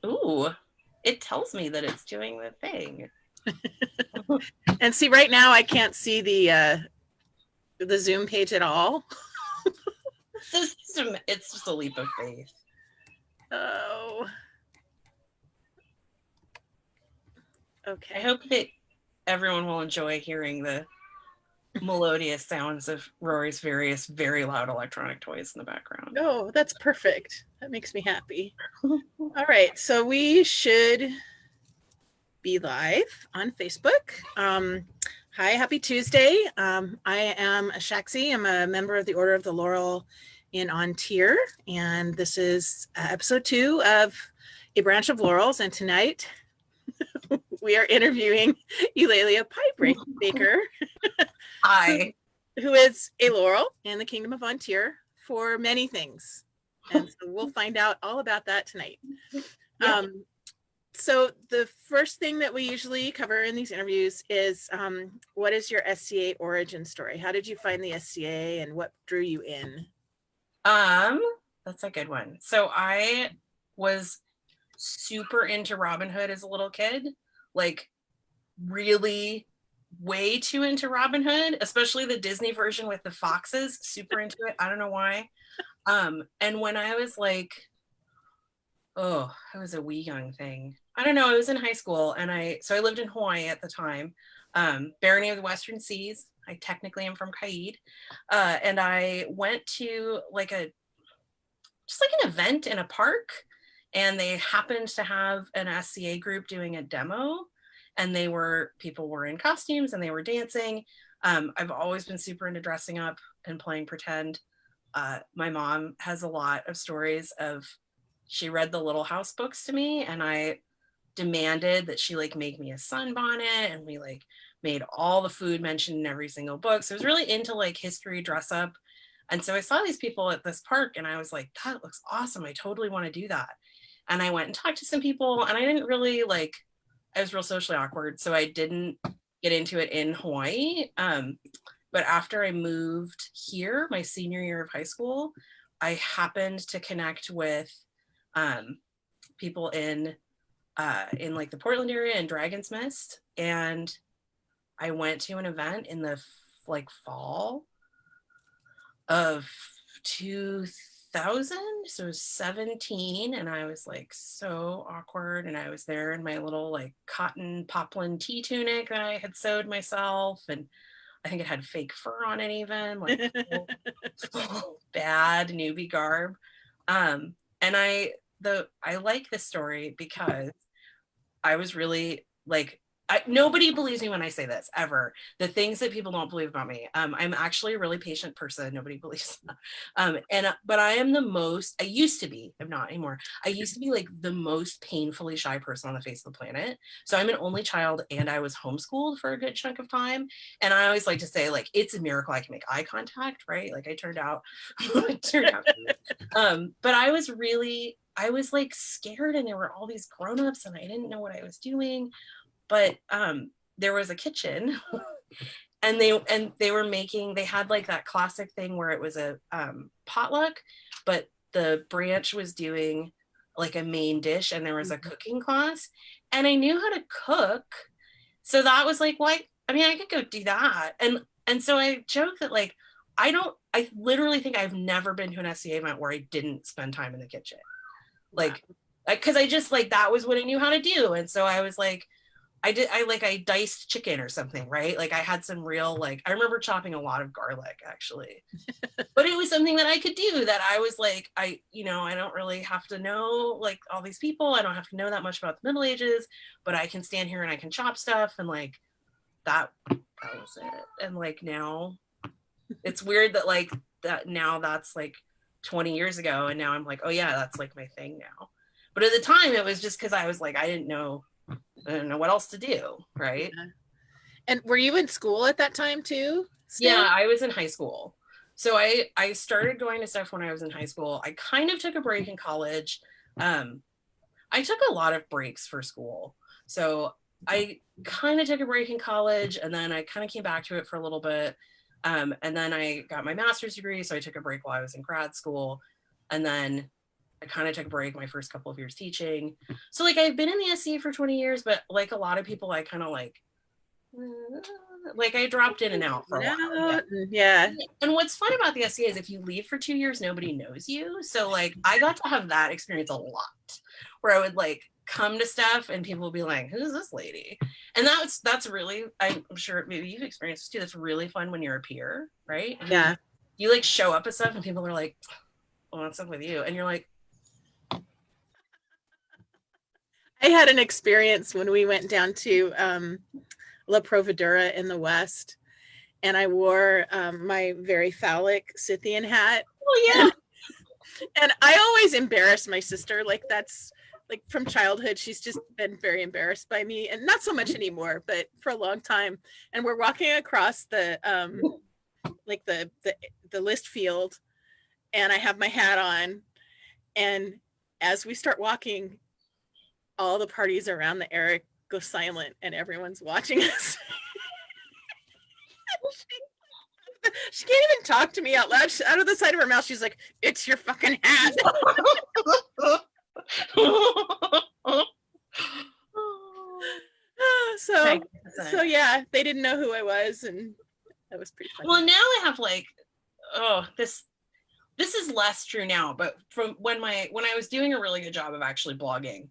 Ooh, it tells me that it's doing the thing. And see, right now I can't see the Zoom page at all. It's just a leap of faith. Oh, I okay. hope that everyone will enjoy hearing the melodious sounds of Rory's various very loud electronic toys in the background. Oh, that's perfect. That makes me happy. All right, so we should be live on Facebook. Hi, happy Tuesday. I am a Shaxi. I'm a member of the Order of the Laurel in Ontier, and this is episode 2 of A Branch of Laurels. And tonight we are interviewing Eulalia Piebaker, Hi. who is a Laurel in the Kingdom of Ontier for many things. And so we'll find out all about that tonight. Yeah. So the first thing that we usually cover in these interviews is what is your SCA origin story? How did you find the SCA and what drew you in? That's a good one. So I was super into Robin Hood as a little kid, like really way too into Robin Hood, especially the Disney version with the foxes, super into it. I don't know why. And when I was like, oh, I was a wee young thing. I don't know, I was in high school and I lived in Hawaii at the time, barony of the Western Seas. I technically am from Kaid. And I went to like an event in a park, and they happened to have an SCA group doing a demo, and people were in costumes and they were dancing. I've always been super into dressing up and playing pretend. My mom has a lot of stories of, she read the Little House books to me, and I demanded that she like make me a sunbonnet, and we like made all the food mentioned in every single book. So I was really into like history dress up. And so I saw these people at this park and I was like, that looks awesome. I totally want to do that. And I went and talked to some people, and I didn't really like, I was real socially awkward. So I didn't get into it in Hawaii. But after I moved here, my senior year of high school, I happened to connect with people in like the Portland area and Dragon's Mist. And I went to an event in the like fall of 2000, so 17, and I was like so awkward, and I was there in my little like cotton poplin tea tunic that I had sewed myself, and I think it had fake fur on it, even like full bad newbie garb. And I like this story because I was really like, nobody believes me when I say this ever. The things that people don't believe about me. I'm actually a really patient person. Nobody believes that. But I am I used to be, I'm not anymore. I used to be like the most painfully shy person on the face of the planet. So I'm an only child, and I was homeschooled for a good chunk of time. And I always like to say, like, it's a miracle I can make eye contact, right? Like I turned out, but I was like scared, and there were all these grown-ups, and I didn't know what I was doing. But there was a kitchen and they had like that classic thing where it was a potluck, but the branch was doing like a main dish, and there was a cooking class, and I knew how to cook. So that was like, what? I mean, I could go do that. And so I joke that like, I literally think I've never been to an SCA event where I didn't spend time in the kitchen. Like, because I just like, that was what I knew how to do. And so I was like, I diced chicken or something, right? Like I had some real, like, I remember chopping a lot of garlic actually, but it was something that I could do, that I was like, I don't really have to know like all these people. I don't have to know that much about the Middle Ages, but I can stand here and I can chop stuff. And like, that was it. And like, now it's weird that like that now that's like 20 years ago. And now I'm like, oh yeah, that's like my thing now. But at the time it was just because I was like, I didn't know what else to do, right? Yeah. And were you in school at that time too? Still? Yeah, I was in high school. So I started going to stuff when I was in high school. I kind of took a break in college. I took a lot of breaks for school. So I kind of took a break in college, and then I kind of came back to it for a little bit. And then I got my master's degree, so I took a break while I was in grad school. And then I kind of took a break my first couple of years teaching. So like I've been in the SCA for 20 years, but like a lot of people I kind of like I dropped in and out for a while. Yeah. And what's fun about the SCA is if you leave for 2 years, nobody knows you. So like I got to have that experience a lot where I would like come to stuff and people would be like, who's this lady? And that's really, I'm sure maybe you've experienced this too. That's really fun when you're a peer, right? And Yeah. you like show up at stuff and people are like, well, what's up with you? And you're like, I had an experience when we went down to La Providura in the West, and I wore my very phallic Scythian hat. oh yeah. And I always embarrass my sister. Like that's like from childhood, she's just been very embarrassed by me, and not so much anymore, but for a long time. And we're walking across the like the list field, and I have my hat on, and as we start walking, all the parties around the area go silent, and everyone's watching us. She can't even talk to me out loud. Out of the side of her mouth, she's like, "It's your fucking hat." So yeah, they didn't know who I was, and that was pretty funny. Well, now I have like, oh, this is less true now, but from when I was doing a really good job of actually blogging,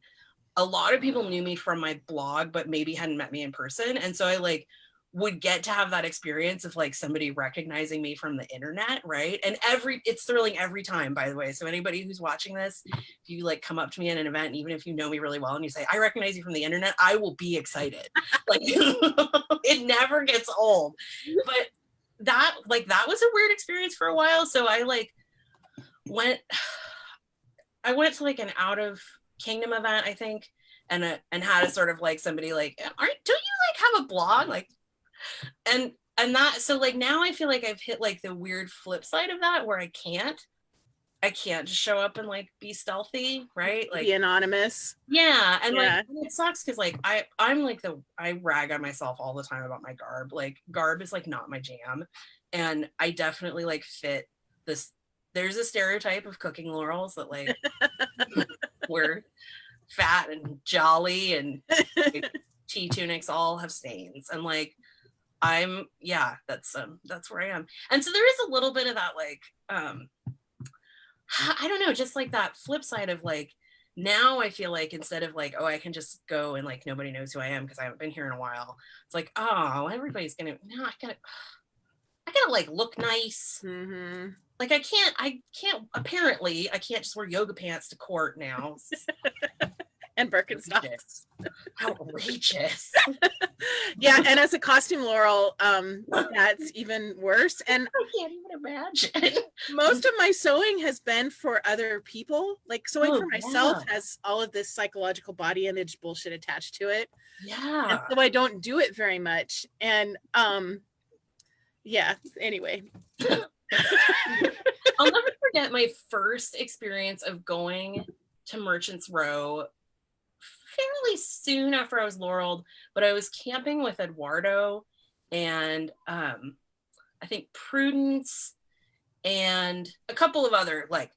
a lot of people knew me from my blog, but maybe hadn't met me in person. And so I like would get to have that experience of like somebody recognizing me from the internet, right? And it's thrilling every time, by the way. So anybody who's watching this, if you like come up to me at an event, even if you know me really well and you say, I recognize you from the internet, I will be excited. Like it never gets old. But that was a weird experience for a while. So I like went to like an out of kingdom event, I think, and had a sort of like somebody like, don't you like have a blog? Like, and that, so like now I feel like I've hit like the weird flip side of that where I can't just show up and like be stealthy, right? Like be anonymous. Yeah. And like it sucks because like I'm like I rag on myself all the time about my garb. Like garb is like not my jam. And I definitely like fit this. There's a stereotype of cooking laurels that like we're fat and jolly and like, tea tunics all have stains, and like that's where I am. And so there is a little bit of that like I don't know, just like that flip side of like now I feel like instead of like, oh, I can just go and like nobody knows who I am because I haven't been here in a while, it's like, oh, everybody's gonna, no, I gotta like look nice. Mm-hmm. Like I can't apparently I can't just wear yoga pants to court now. And Birkenstocks. Outrageous. Yeah, and as a costume laurel, that's even worse. And I can't even imagine. Most of my sewing has been for other people. Like sewing for myself has all of this psychological body image bullshit attached to it. Yeah. And so I don't do it very much. And yeah, anyway. I'll never forget my first experience of going to Merchants Row fairly soon after I was laureled, but I was camping with Eduardo and I think Prudence and a couple of other like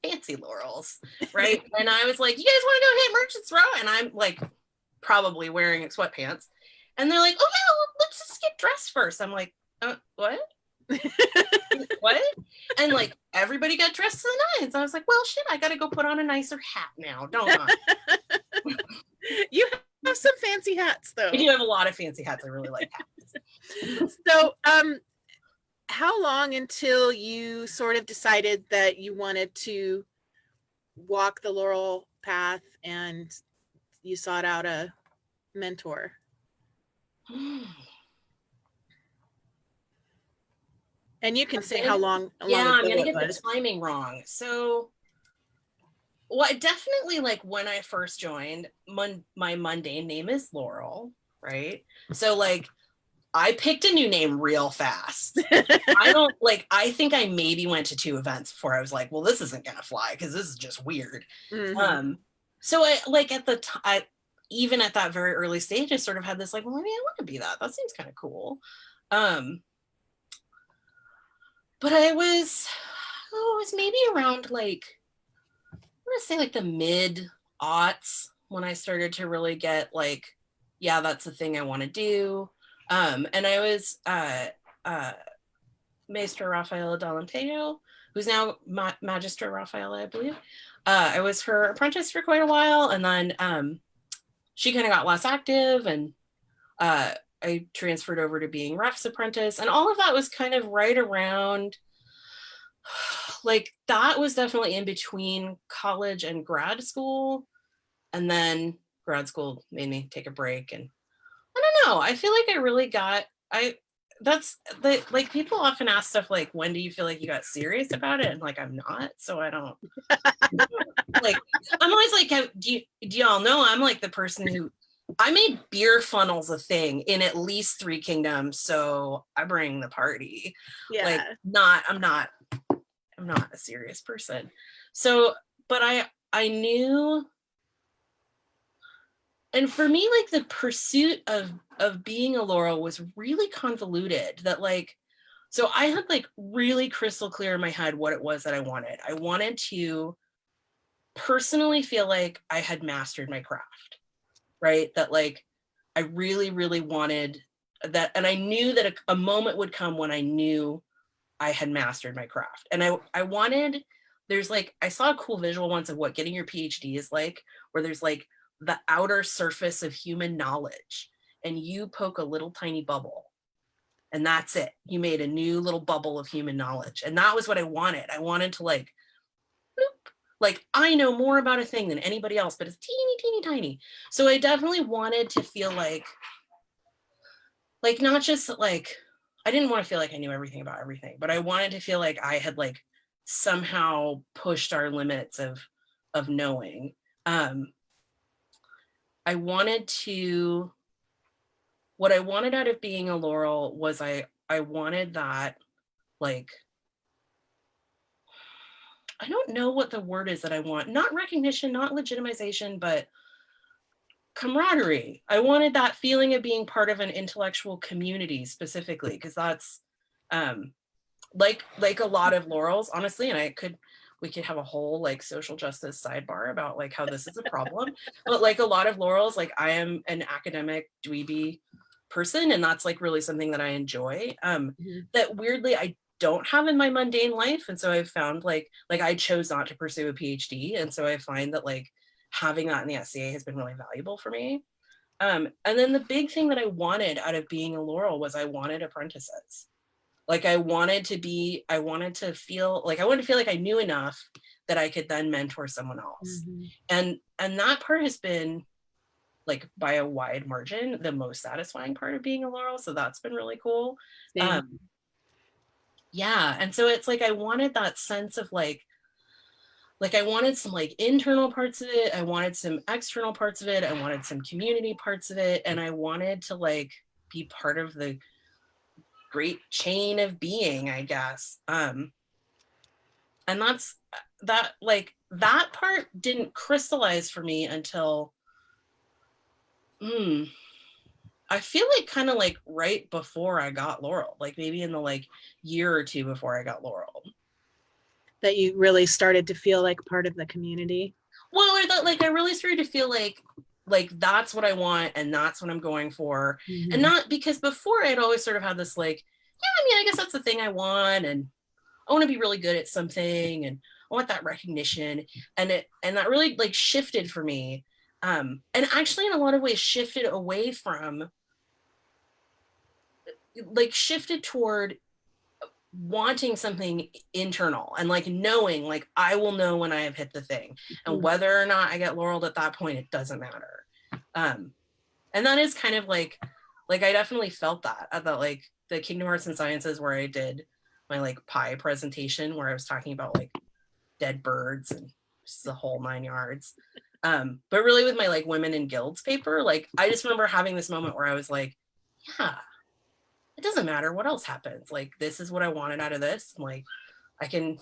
fancy laurels, right? And I was like, you guys want to go hit Merchants Row? And I'm like probably wearing sweatpants. And they're like, oh yeah, let's just get dressed first. I'm like, what? What? And like everybody got dressed to the nines. I was like, well shit, I gotta go put on a nicer hat now, don't I? You have some fancy hats though. I do have a lot of fancy hats. I really like hats. So how long until you sort of decided that you wanted to walk the laurel path and you sought out a mentor? And you can say how long yeah, I'm gonna get was. the timing wrong. So well, I definitely like when I first joined, my mundane name is Laurel, right? So like I picked a new name real fast. I think I maybe went to 2 events before I was like, well, this isn't gonna fly because this is just weird. Mm-hmm. So I like even at that very early stage, I sort of had this like, well, maybe I want to be that. That seems kind of cool. But I was, it was maybe around like want to say like the mid aughts when I started to really get like, yeah, that's the thing I want to do. And I was uh, Maestro Rafaela Dall'Imperio, who's now Magister Rafaela, I believe. I was her apprentice for quite a while, and then she kind of got less active, and I transferred over to being Ref's apprentice, and all of that was kind of right around, like that was definitely in between college and grad school, and then grad school made me take a break, and I don't know. I feel like I really got I that's the like people often ask stuff like when do you feel like you got serious about it? And like I'm not, so I don't like I'm always like do y'all know I'm like the person who I made beer funnels a thing in at least 3 kingdoms, so I bring the party. Yeah. Like I'm not a serious person. So but I knew, and for me like the pursuit of being a Laurel was really convoluted, that like so I had like really crystal clear in my head what it was that I wanted. I wanted to personally feel like I had mastered my craft, right? That like I really really wanted that, and I knew that a moment would come when I knew I had mastered my craft. And I wanted, there's like, I saw a cool visual once of what getting your PhD is like, where there's like the outer surface of human knowledge and you poke a little tiny bubble and that's it. You made a new little bubble of human knowledge. And that was what I wanted. I wanted to like, bloop, like I know more about a thing than anybody else, but it's teeny, teeny, tiny. So I definitely wanted to feel like not just like I didn't want to feel like I knew everything about everything, but I wanted to feel like I had like somehow pushed our limits of knowing. I wanted to, what I wanted out of being a Laurel was I wanted that like, I don't know what the word is that I want, not recognition, not legitimization, but camaraderie. I wanted that feeling of being part of an intellectual community specifically, because that's like a lot of Laurels, honestly, and we could have a whole like social justice sidebar about like how this is a problem. But like a lot of Laurels, like I am an academic dweeby person, and that's like really something that I enjoy. That weirdly I don't have in my mundane life. And so I've found like I chose not to pursue a PhD. And so I find that like having that in the SCA has been really valuable for me. And then the big thing that I wanted out of being a Laurel was I wanted apprentices. Like I wanted to feel like I knew enough that I could then mentor someone else. And that part has been like by a wide margin the most satisfying part of being a Laurel. So that's been really cool. Yeah. And so it's like I wanted that sense of like I wanted some like internal parts of it, I wanted some external parts of it, I wanted some community parts of it, and I wanted to like be part of the great chain of being, I guess. And that's that, like that part didn't crystallize for me until I feel like kind of like right before I got Laurel, like maybe in the like year or two before I got Laurel. That you really started to feel like part of the community? Well, or that like I really started to feel like that's what I want and that's what I'm going for. And not because before I'd always sort of had this like, yeah, I mean, I guess that's the thing I want, and I want to be really good at something, and I want that recognition. And that really like shifted for me. And actually in a lot of ways shifted away from like shifted toward wanting something internal and like knowing like I will know when I have hit the thing, and whether or not I get laureled at that point, it doesn't matter. And that is kind of like I definitely felt that at the like the Kingdom Hearts and Sciences where I did my like pie presentation where I was talking about like dead birds and just the whole 9 yards. But really with my like women in guilds paper, like I just remember having this moment where I was like, yeah, it doesn't matter what else happens. Like, this is what I wanted out of this. Like, I can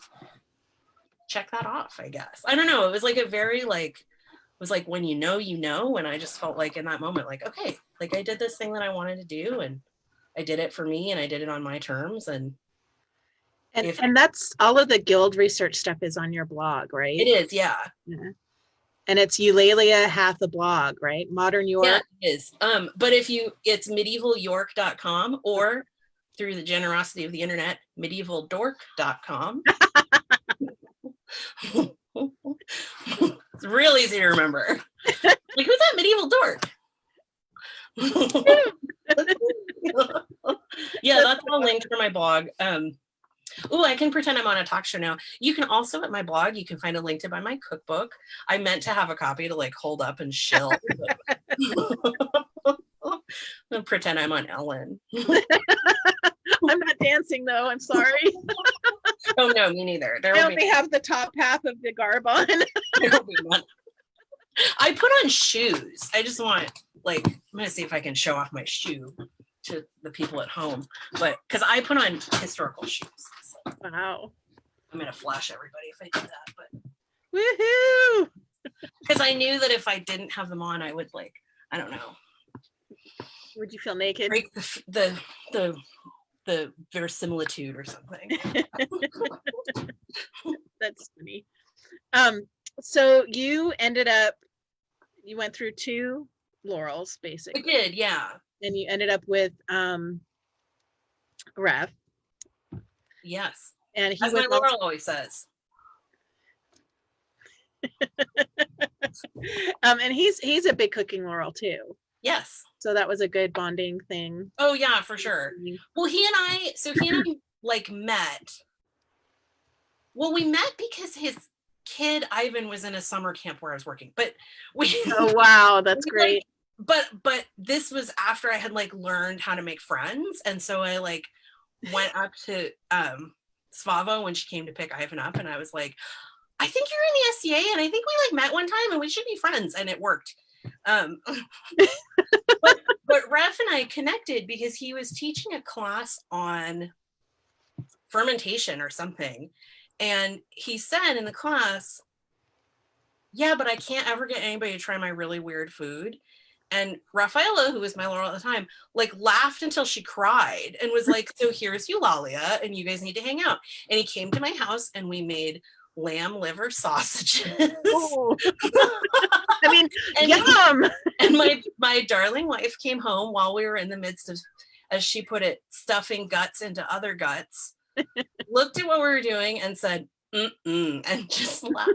check that off, I guess. I don't know. It was like a very like, it was like when you know, and I just felt like in that moment, like, okay, like I did this thing that I wanted to do, and I did it for me, and I did it on my terms, and And that's all of the guild research stuff is on your blog, right? It is, yeah. Yeah. And it's Eulalia hath a blog, right? Modern York. Yeah, it is. But it's medievalyork.com, or through the generosity of the internet, medievaldork.com. It's real easy to remember. Like, who's that medieval dork? Yeah, that's all linked for my blog. Oh, I can pretend I'm on a talk show now. You can also, at my blog, you can find a link to buy my cookbook. I meant to have a copy to like hold up and shill. I'll pretend I'm on Ellen. I'm not dancing though. I'm sorry. Oh no, me neither. I only have the top half of the garb on. There will be none. I put on shoes. I just want, like, I'm gonna see if I can show off my shoe to the people at home, but because I put on historical shoes. So Wow. I'm gonna flash everybody if I do that, but woohoo! because I knew that if I didn't have them on, I would, like, I don't know. Would you feel naked? Break the verisimilitude or something. That's funny. So you went through 2 laurels basically. I did, yeah. And you ended up with Ref. Yes. And he as my Laurel always says. And he's a big cooking Laurel too. Yes. So that was a good bonding thing. Oh yeah, for sure. Well, he and I like met. Well, we met because his kid Ivan was in a summer camp where I was working. But oh wow, that's great. But this was after I had like learned how to make friends. And so I like went up to Svavo when she came to pick Ivan up, and I was like, I think you're in the SCA, and I think we like met one time and we should be friends, and it worked. But Ref and I connected because he was teaching a class on fermentation or something, and he said in the class, yeah, but I can't ever get anybody to try my really weird food. And Rafaela, who was my Laurel at the time, like laughed until she cried and was like, so here's Eulalia and you guys need to hang out. And he came to my house and we made lamb liver sausages. Oh. I mean, and, yum. And my darling wife came home while we were in the midst of, as she put it, stuffing guts into other guts, looked at what we were doing and said, and just laughed.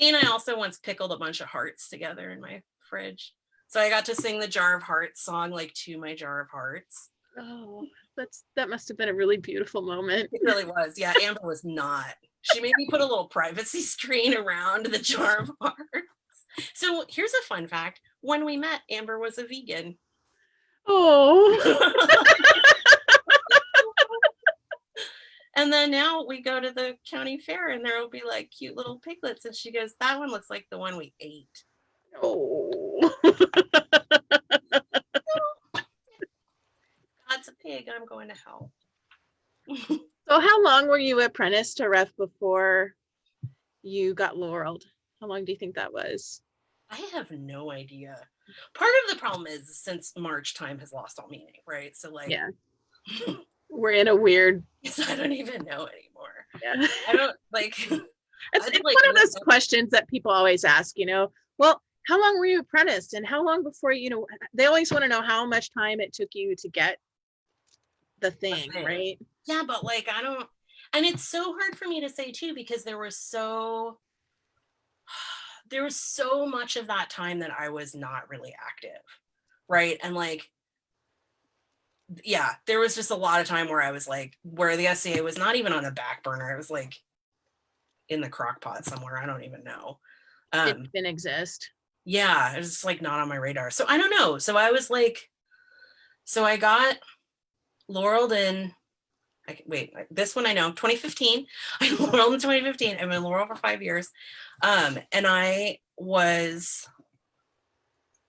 And I also once pickled a bunch of hearts together in my fridge. So I got to sing the Jar of Hearts song, like, to my Jar of Hearts. Oh, that must have been a really beautiful moment. It really was. Yeah, Amber was not. She made me put a little privacy screen around the Jar of Hearts. So here's a fun fact. When we met, Amber was a vegan. Oh. And then now we go to the county fair and there will be like cute little piglets. And she goes, that one looks like the one we ate. Oh. God's a pig. I'm going to hell. So how long were you apprenticed to Ref before you got laureled? How long do you think that was? I have no idea. Part of the problem is since March, time has lost all meaning, right? So like, yeah. We're in a weird. I don't even know anymore. Yeah. I don't like. It's like one of those questions that people always ask, well, how long were you apprenticed and how long before, they always want to know how much time it took you to get the thing, right? Yeah, but like, I don't, and it's so hard for me to say too, because there was so much of that time that I was not really active. Right. And like, yeah, there was just a lot of time where I was like, where the SCA was not even on the back burner. It was like in the crock pot somewhere. I don't even know. It didn't exist. Yeah, it was just like not on my radar. So I don't know. So I was like, so I got laureled in, this one I know, 2015. I laureled in 2015. I've been laurel for 5 years. And I was,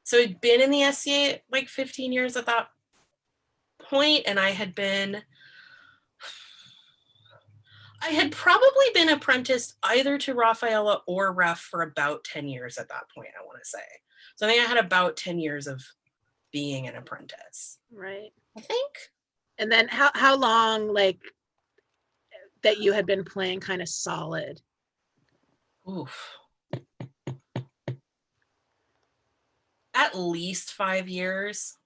so I'd been in the SCA like 15 years at that point, and I had probably been apprenticed either to Rafaela or Ref for about 10 years at that point, I want to say. So I think I had about 10 years of being an apprentice. Right. I think. And then how long like that you had been playing kind of solid? Oof. At least 5 years.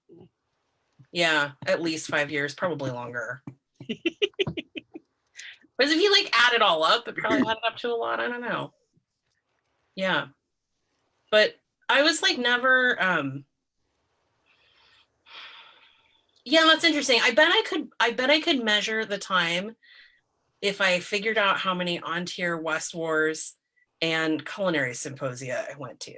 Yeah, at least 5 years, probably longer. Because if you like add it all up, it probably added up to a lot. I don't know. Yeah. But I was like never yeah, that's interesting. I bet I could measure the time if I figured out how many on-tier West Wars and culinary symposia I went to.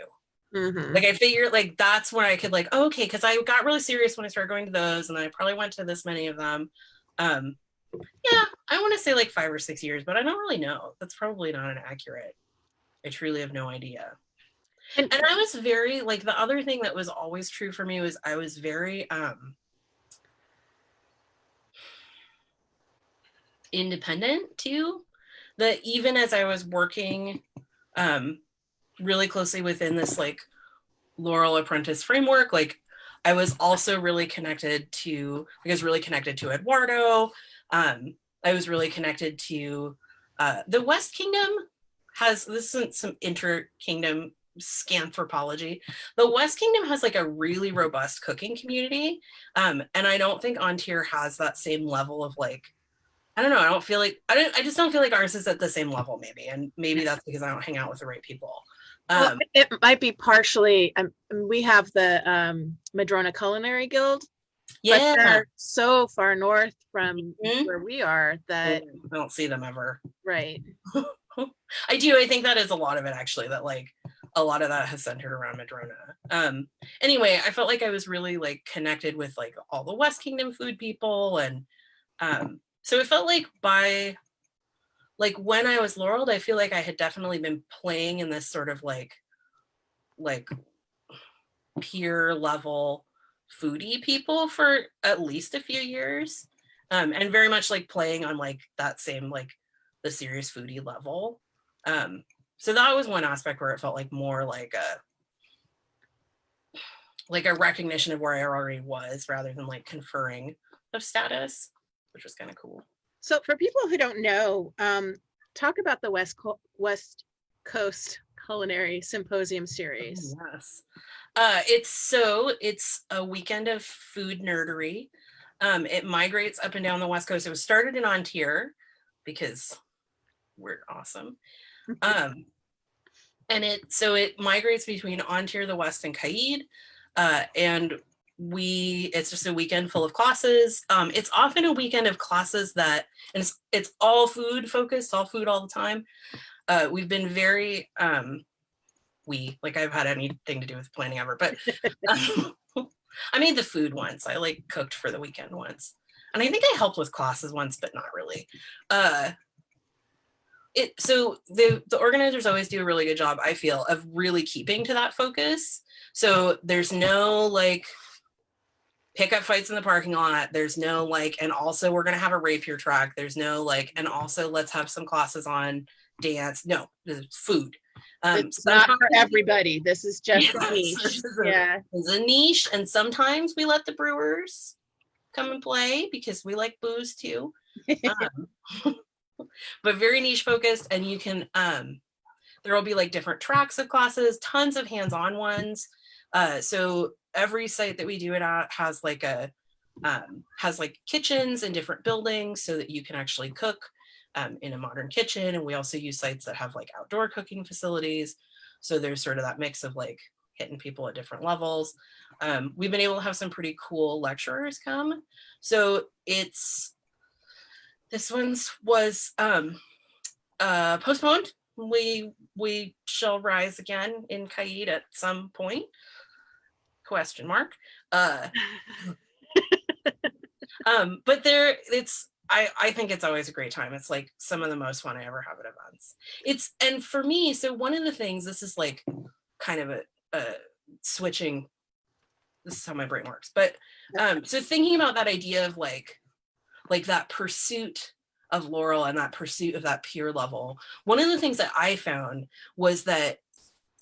Mm-hmm. Like I figured like that's when I could like, oh, okay, because I got really serious when I started going to those, and then I probably went to this many of them. Um, yeah, I want to say like 5 or 6 years, but I don't really know. That's probably not an accurate. I truly have no idea. And And I was very like the other thing that was always true for me was I was very independent too. That even as I was working um really closely within this like Laurel Apprentice framework, like I was also really connected to like I was really connected to Eduardo. I was really connected to the West Kingdom has this isn't some inter-kingdom scanthropology. The West Kingdom has like a really robust cooking community. And I don't think Ontier has that same level of like I don't know. I don't feel like I just don't feel like ours is at the same level, maybe, and maybe that's because I don't hang out with the right people. well, Um, it might be partially. We have the Madrona Culinary Guild, but yeah, they're so far north from mm-hmm. where we are that I don't see them ever. right. I do. I think that is a lot of it, actually. That like a lot of that has centered around Madrona. Anyway, I felt like I was really like connected with like all the West Kingdom food people, and so it felt like by like when I was Laureled, I feel like I had definitely been playing in this sort of like peer level foodie people for at least a few years, and very much like playing on like that same like the serious foodie level. So that was one aspect where it felt like more like a recognition of where I already was rather than like conferring of status, which was kind of cool. So for people who don't know, talk about the West Coast Culinary Symposium series. Oh, yes. It's a weekend of food nerdery. It migrates up and down the West Coast. It was started in Ontier because we're awesome. Um, and it migrates between Ontier, the West, and Caid. And it's just a weekend full of classes. It's often a weekend of classes that and it's all food focused, all food all the time. We've been very like I've had anything to do with planning ever, but I made the food once. I like cooked for the weekend once. And I think I helped with classes once, but not really. So the organizers always do a really good job, I feel, of really keeping to that focus. So there's no like pickup fights in the parking lot. There's no like, and also we're gonna have a rapier track. There's no like, and also let's have some classes on dance. No, there's food. It's not for everybody. This is just a niche. Yeah. It's a niche, and sometimes we let the brewers come and play because we like booze too. But very niche focused, and you can there will be like different tracks of classes, tons of hands-on ones. So every site that we do it at has like has like kitchens in different buildings so that you can actually cook in a modern kitchen. And we also use sites that have like outdoor cooking facilities. So there's sort of that mix of like hitting people at different levels. We've been able to have some pretty cool lecturers come. So this one's was postponed. We shall rise again in Caid at some point. Question mark. But I think it's always a great time. It's like some of the most fun I ever have at events. And for me, so one of the things, this is like kind of a switching, this is how my brain works. But so thinking about that idea of like that pursuit of Laurel and that pursuit of that peer level, one of the things that I found was that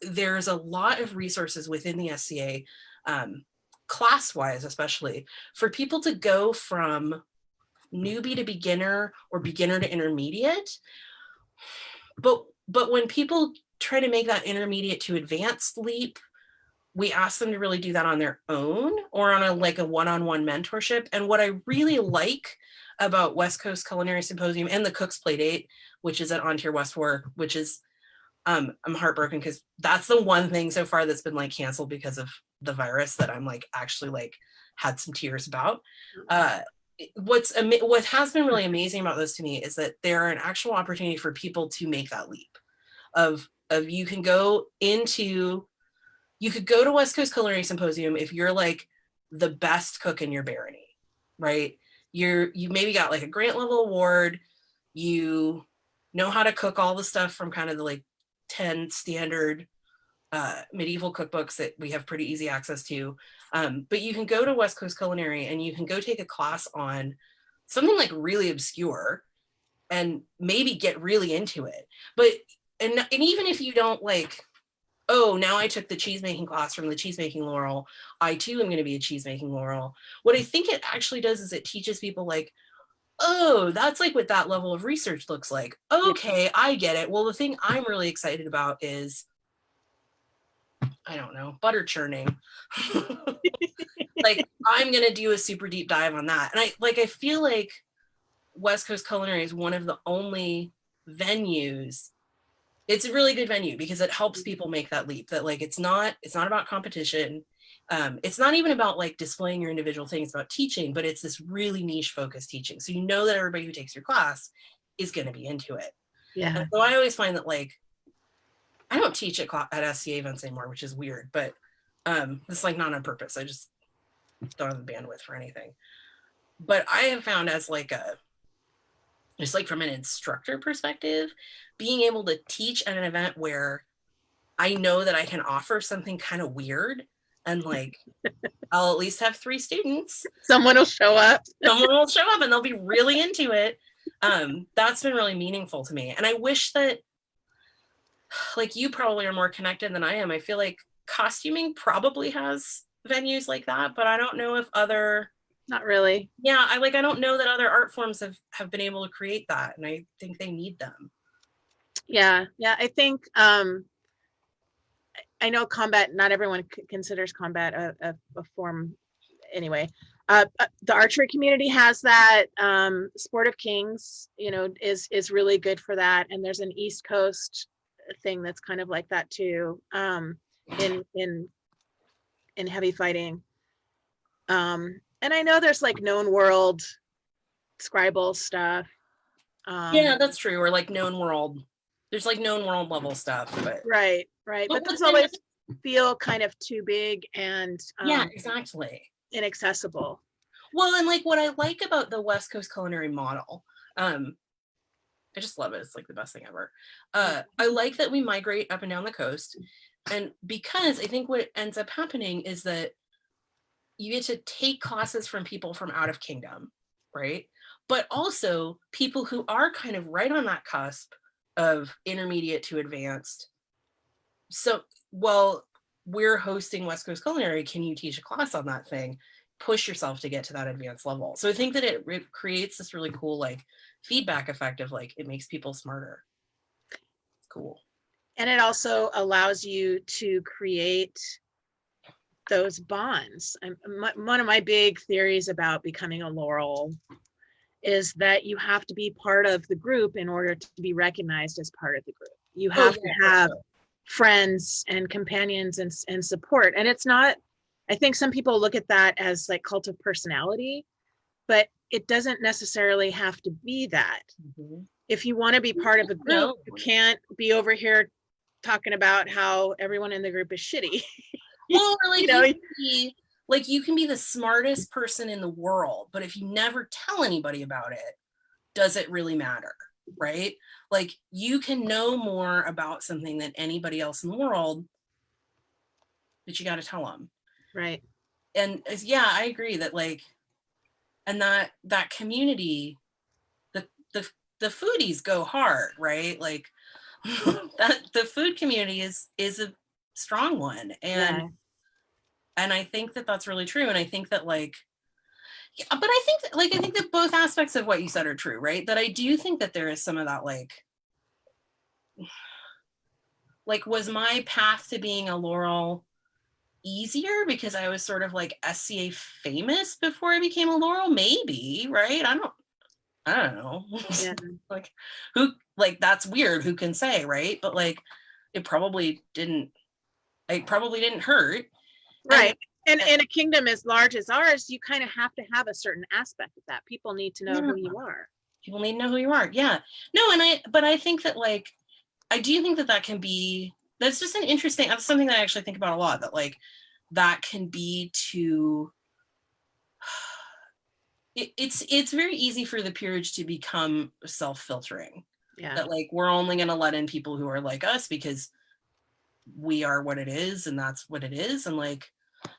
there's a lot of resources within the SCA, class-wise especially, for people to go from newbie to beginner or beginner to intermediate. But when people try to make that intermediate to advanced leap, we ask them to really do that on their own or on a one-on-one mentorship. And what I really like about West Coast Culinary Symposium and the Cook's Playdate, which is at On Tier West Fork, which is I'm heartbroken because that's the one thing so far that's been like canceled because of the virus that I'm like actually like had some tears about. What has been really amazing about those to me is that they're an actual opportunity for people to make that leap of you could go to West Coast Culinary Symposium if you're like the best cook in your barony, right? You maybe got like a grant level award, you know how to cook all the stuff from kind of the like 10 standard medieval cookbooks that we have pretty easy access to. But you can go to West Coast Culinary and you can go take a class on something like really obscure and maybe get really into it. But and even if you don't like, oh, now I took the cheese making class from the cheese making Laurel, I too am going to be a cheese making Laurel. What I think it actually does is it teaches people like, oh, that's like what that level of research looks like. Okay, I get it. Well, the thing I'm really excited about is, I don't know, butter churning. Like, I'm going to do a super deep dive on that. And I feel like West Coast Culinary is one of the only venues. It's a really good venue because it helps people make that leap that like, it's not about competition. It's not even about like displaying your individual things, about teaching, but it's this really niche focused teaching. So you know that everybody who takes your class is going to be into it. Yeah. And so I always find that like, I don't teach at SCA events anymore, which is weird, but it's like not on purpose. I just don't have the bandwidth for anything. But I have found as like just like from an instructor perspective, being able to teach at an event where I know that I can offer something kind of weird and like I'll at least have 3 students. Someone will show up. Someone will show up and they'll be really into it. That's been really meaningful to me. And I wish that, like, you probably are more connected than I am. I feel like costuming probably has venues like that, but I don't know if other, not really. Yeah, I don't know that other art forms have been able to create that, and I think they need them. Yeah, I think I know combat, not everyone considers combat a form anyway. The archery community has that. Sport of Kings, is really good for that. And there's an East Coast thing that's kind of like that too, in heavy fighting. And I know there's like known world scribal stuff. Yeah, that's true. Or like known world. There's like known world level stuff, but right. But those always feel kind of too big and yeah, exactly, inaccessible. Well, and like what I like about the West Coast culinary model, I just love it. It's like the best thing ever. I like that we migrate up and down the coast, and because I think what ends up happening is that you get to take classes from people from out of kingdom, right? But also people who are kind of right on that cusp of intermediate to advanced. So, well, we're hosting West Coast Culinary. Can you teach a class on that thing? Push yourself to get to that advanced level. So I think that it creates this really cool like feedback effect of like, it makes people smarter. It's cool. And it also allows you to create those bonds. One of my big theories about becoming a Laurel is that you have to be part of the group in order to be recognized as part of the group. You have to have friends and companions and support. And it's not, I think some people look at that as like cult of personality, but it doesn't necessarily have to be that. Mm-hmm. If you want to be part of a group, you can't be over here talking about how everyone in the group is shitty. Well, like, you can be the smartest person in the world, but if you never tell anybody about it, does it really matter? Right? Like, you can know more about something than anybody else in the world, but you got to tell them. Right. And yeah, I agree that like, and that community, the foodies go hard, right? Like that the food community is a strong one. And I think that that's really true. And I think that like, but I think that both aspects of what you said are true, right? That I do think that there is some of that like was my path to being a Laurel easier because I was sort of like SCA famous before I became a Laurel? Maybe, right? I don't know. Yeah. Like who, like that's weird, who can say, right? But like it probably didn't hurt. Right. And And in a kingdom as large as ours, you kind of have to have a certain aspect of that. People need to know yeah, who you are. people need to know who you are. Yeah. No, but I think that like I do think that can be, that's just an interesting, that's something that I actually think about a lot, that like that can be to it's very easy for the peerage to become self-filtering. Yeah. That like we're only going to let in people who are like us because we are what it is and that's what it is. And like,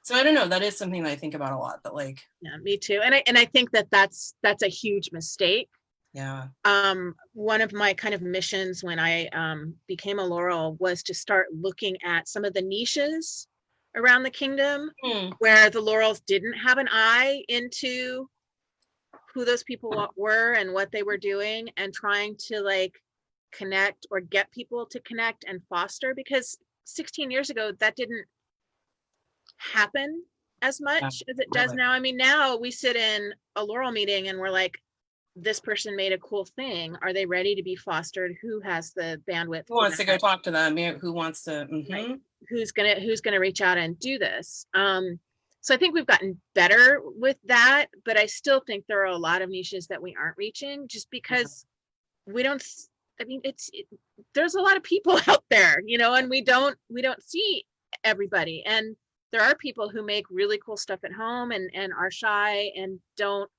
so I don't know, that is something that I think about a lot, that like, Yeah, me too. And I think that that's a huge mistake. yeah. One of my kind of missions when I became a Laurel was to start looking at some of the niches around the kingdom where the Laurels didn't have an eye into who those people were and what they were doing, and trying to like connect or get people to connect and foster, because 16 years ago that didn't happen as much as it does now. I mean, now we sit in a Laurel meeting and we're like, this person made a cool thing. Are they ready to be fostered? Who has the bandwidth? Who wants to go talk to them? Who wants to, right. Who's gonna reach out and do this? So I think we've gotten better with that, but I still think there are a lot of niches that we aren't reaching just because we don't, I mean, there's a lot of people out there, you know, and we don't see everybody. And there are people who make really cool stuff at home and are shy and don't,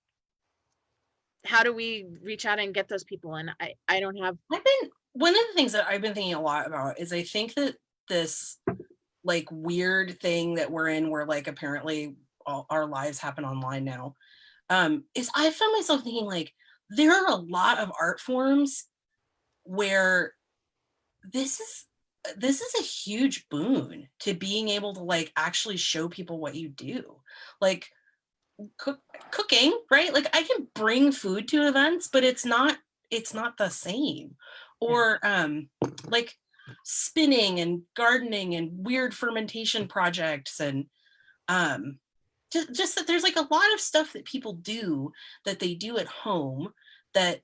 how do we reach out and get those people? And I don't have. One of the things that I've been thinking a lot about is I think that this like weird thing that we're in, where like apparently all our lives happen online now, is I found myself thinking like there are a lot of art forms where this is a huge boon to being able to like actually show people what you do, like cooking, right? Like I can bring food to events, but it's not the same. Or like spinning and gardening and weird fermentation projects, and just that there's like a lot of stuff that people do that they do at home, that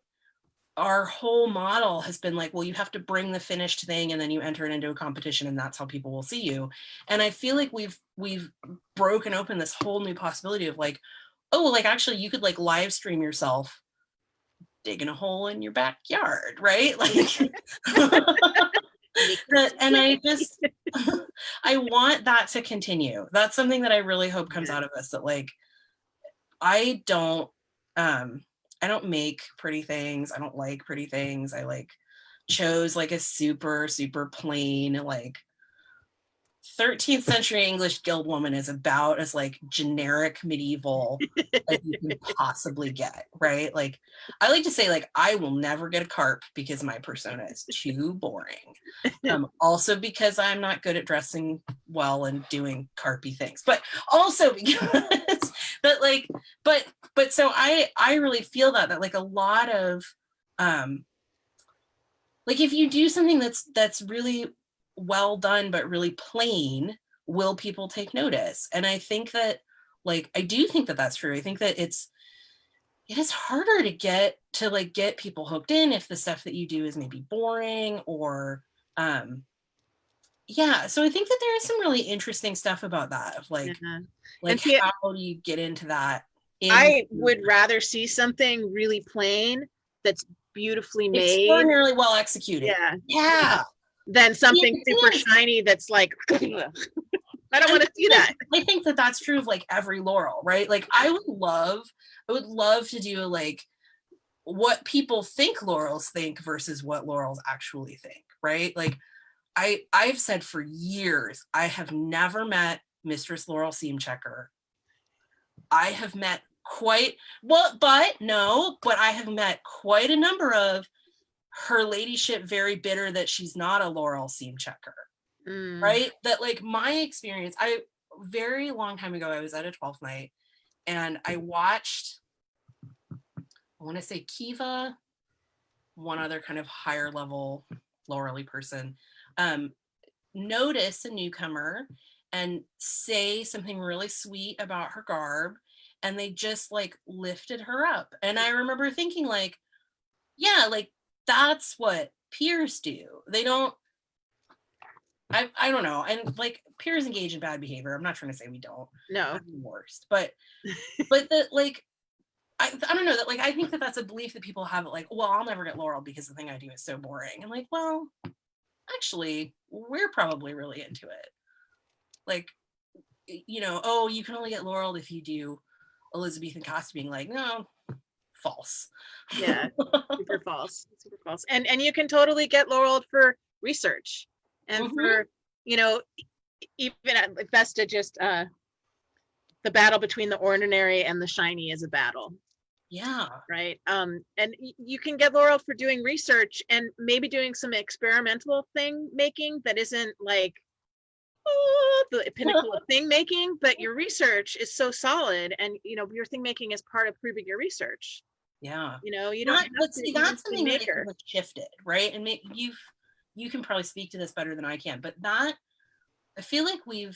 our whole model has been like, well, you have to bring the finished thing and then you enter it into a competition and that's how people will see you. And I feel like we've broken open this whole new possibility of like, oh, like actually you could like live stream yourself digging a hole in your backyard, right? Like and I just I want that to continue. That's something that I really hope comes out of this, that like I don't make pretty things. I don't like pretty things. I like chose like a super plain like 13th century English guild woman is about as like generic medieval as you can possibly get, right? Like I like to say like I will never get a carp because my persona is too boring. Also because I'm not good at dressing well and doing carpy things, but also because but like but so I really feel that like a lot of like if you do something that's really well done but really plain, will people take notice? And I think that like I do think that that's true. I think that it is harder to get people hooked in if the stuff that you do is maybe boring or yeah. So I think that there is some really interesting stuff about that, of like like see, how do you get into that? I would rather see something really plain that's beautifully made, extraordinarily well executed. Yeah. Than something super shiny that's like I don't want to see that. I think that that's true of like every Laurel, right? Like I would love to do like what people think Laurels think versus what Laurels actually think, right? Like I've said for years, I have never met Mistress Laurel Seam Checker. I have met but I have met quite a number of her ladyship very bitter that she's not a Laurel Seam Checker. Right? That like my experience, very long time ago, I was at a 12th night and I watched, I want to say Kiva, one other kind of higher level laurel person, notice a newcomer and say something really sweet about her garb, and they just like lifted her up. And I remember thinking like, yeah, like that's what peers do. They don't, I don't know. And like peers engage in bad behavior. I'm not trying to say we don't. No. I'm the worst. But the like I don't know that, like I think that that's a belief that people have, like, well, I'll never get laurel because the thing I do is so boring. And like, well, actually, we're probably really into it. Like, you know, oh, you can only get laurel if you do Elizabethan costuming. Like, no, false. Yeah, super false, super false. And you can totally get laureled for research and for, you know, even at Vesta, just the battle between the ordinary and the shiny is a battle. Yeah. Right. And you can get laurel for doing research and maybe doing some experimental thing making that isn't like the pinnacle of thing making, but your research is so solid, and you know your thing making is part of proving your research. Yeah. You know, you don't have but to see, even that's be something that maker. like shifted, right? And you can probably speak to this better than I can, but that I feel like we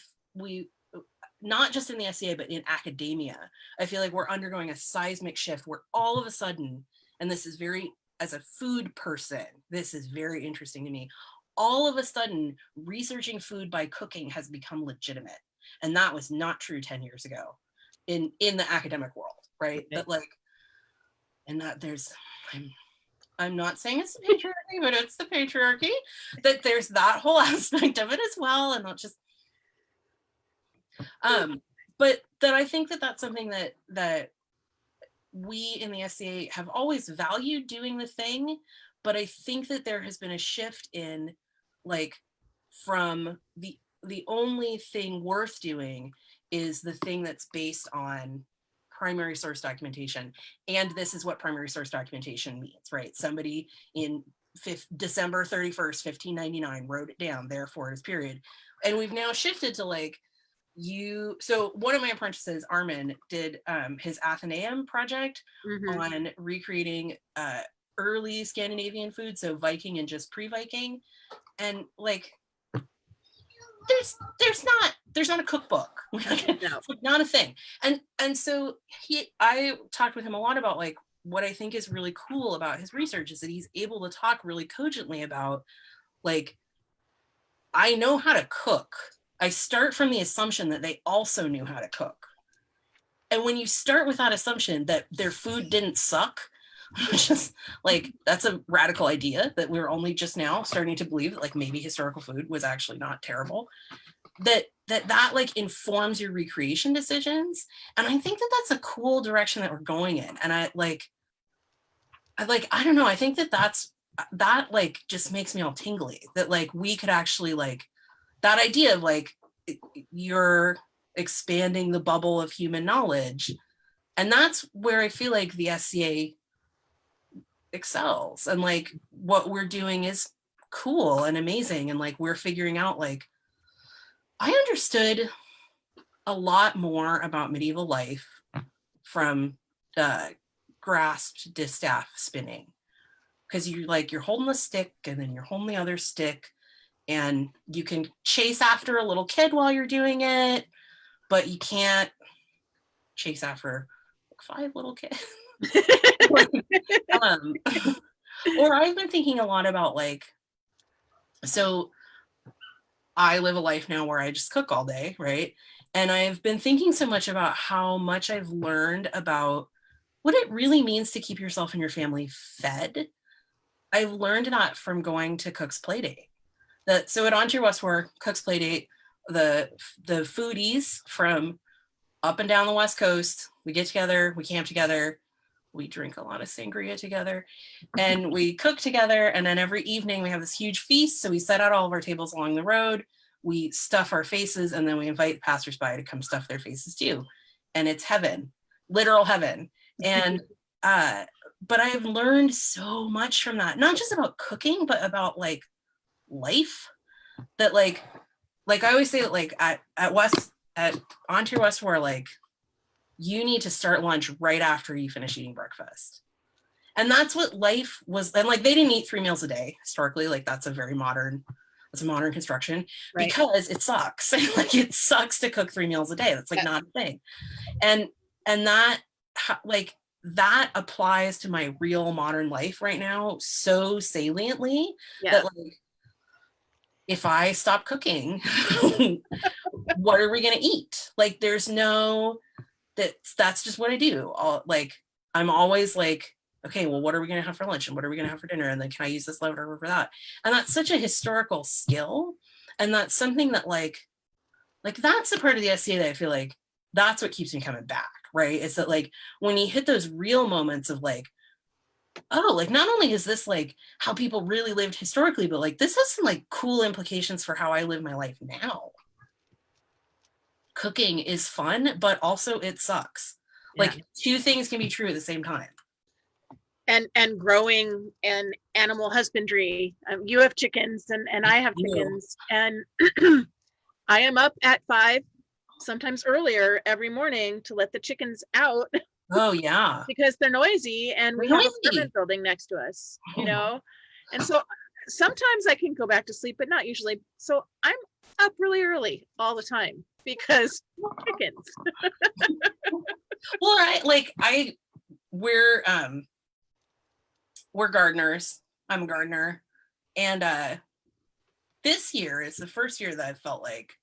not just in the SCA, but in academia, I feel like we're undergoing a seismic shift where all of a sudden, and this is very, as a food person, this is very interesting to me. All of a sudden, researching food by cooking has become legitimate. And that was not true 10 years ago in the academic world, right? Okay. That like, and that there's, I'm not saying it's the patriarchy, but it's the patriarchy, that there's that whole aspect of it as well. And not just, but that I think that that's something that we in the SCA have always valued doing the thing, but I think that there has been a shift in like from the only thing worth doing is the thing that's based on primary source documentation. And this is what primary source documentation means, right? Somebody in December 31st, 1599 wrote it down, therefore it is period. And we've now shifted to like, so one of my apprentices, Armin, did his Athenaeum project on recreating early Scandinavian food, so Viking and just pre-Viking, and like there's not a cookbook. No. It's like not a thing. And so I talked with him a lot about like what I think is really cool about his research is that he's able to talk really cogently about like, I know how to cook. I start from the assumption that they also knew how to cook. And when you start with that assumption that their food didn't suck, just like that's a radical idea that we're only just now starting to believe that like maybe historical food was actually not terrible, that like informs your recreation decisions. And I think that that's a cool direction that we're going in. And I don't know, I think that like just makes me all tingly that like we could actually like that idea of like you're expanding the bubble of human knowledge. And that's where I feel like the SCA excels, and like what we're doing is cool and amazing, and like we're figuring out like I understood a lot more about medieval life from grasped distaff spinning, because you're holding the stick and then you're holding the other stick, and you can chase after a little kid while you're doing it, but you can't chase after like 5 little kids. Or I've been thinking a lot about like, so I live a life now where I just cook all day, right? And I've been thinking so much about how much I've learned about what it really means to keep yourself and your family fed. I've learned that from going to Cook's Playdate. So at On to Your West War, Cook's Playdate, the foodies from up and down the West Coast, we get together, we camp together, we drink a lot of sangria together, and we cook together. And then every evening we have this huge feast. So we set out all of our tables along the road, we stuff our faces, and then we invite passersby to come stuff their faces too. And it's heaven, literal heaven. And but I've learned so much from that, not just about cooking, but about like life. That like I always say that like at On to Your West War, like you need to start lunch right after you finish eating breakfast. And that's what life was. And like, they didn't eat 3 meals a day historically. Like that's a modern construction, Right. because it sucks. Like it sucks to cook 3 meals a day. That's like not a thing. And that like that applies to my real modern life right now so saliently that like, if I stop cooking, what are we going to eat? Like, there's no, that's just what I do. Like, I'm always like, okay, well, what are we going to have for lunch? And what are we going to have for dinner? And then can I use this leftover for that? And that's such a historical skill. And that's something that like that's the part of the SCA that I feel like that's what keeps me coming back, right? Is that like, when you hit those real moments of like, oh, like not only is this like how people really lived historically, but like this has some like cool implications for how I live my life now. Cooking is fun, but also it sucks. Like two things can be true at the same time. And growing and animal husbandry. You have chickens and I have chickens, and I am up at 5, sometimes earlier every morning to let the chickens out. Oh yeah. Because they're noisy, and we have an apartment building next to us, you know? And so sometimes I can go back to sleep, but not usually. So I'm up really early all the time because chickens. Well, we're gardeners. I'm a gardener. And this year is the first year that I felt like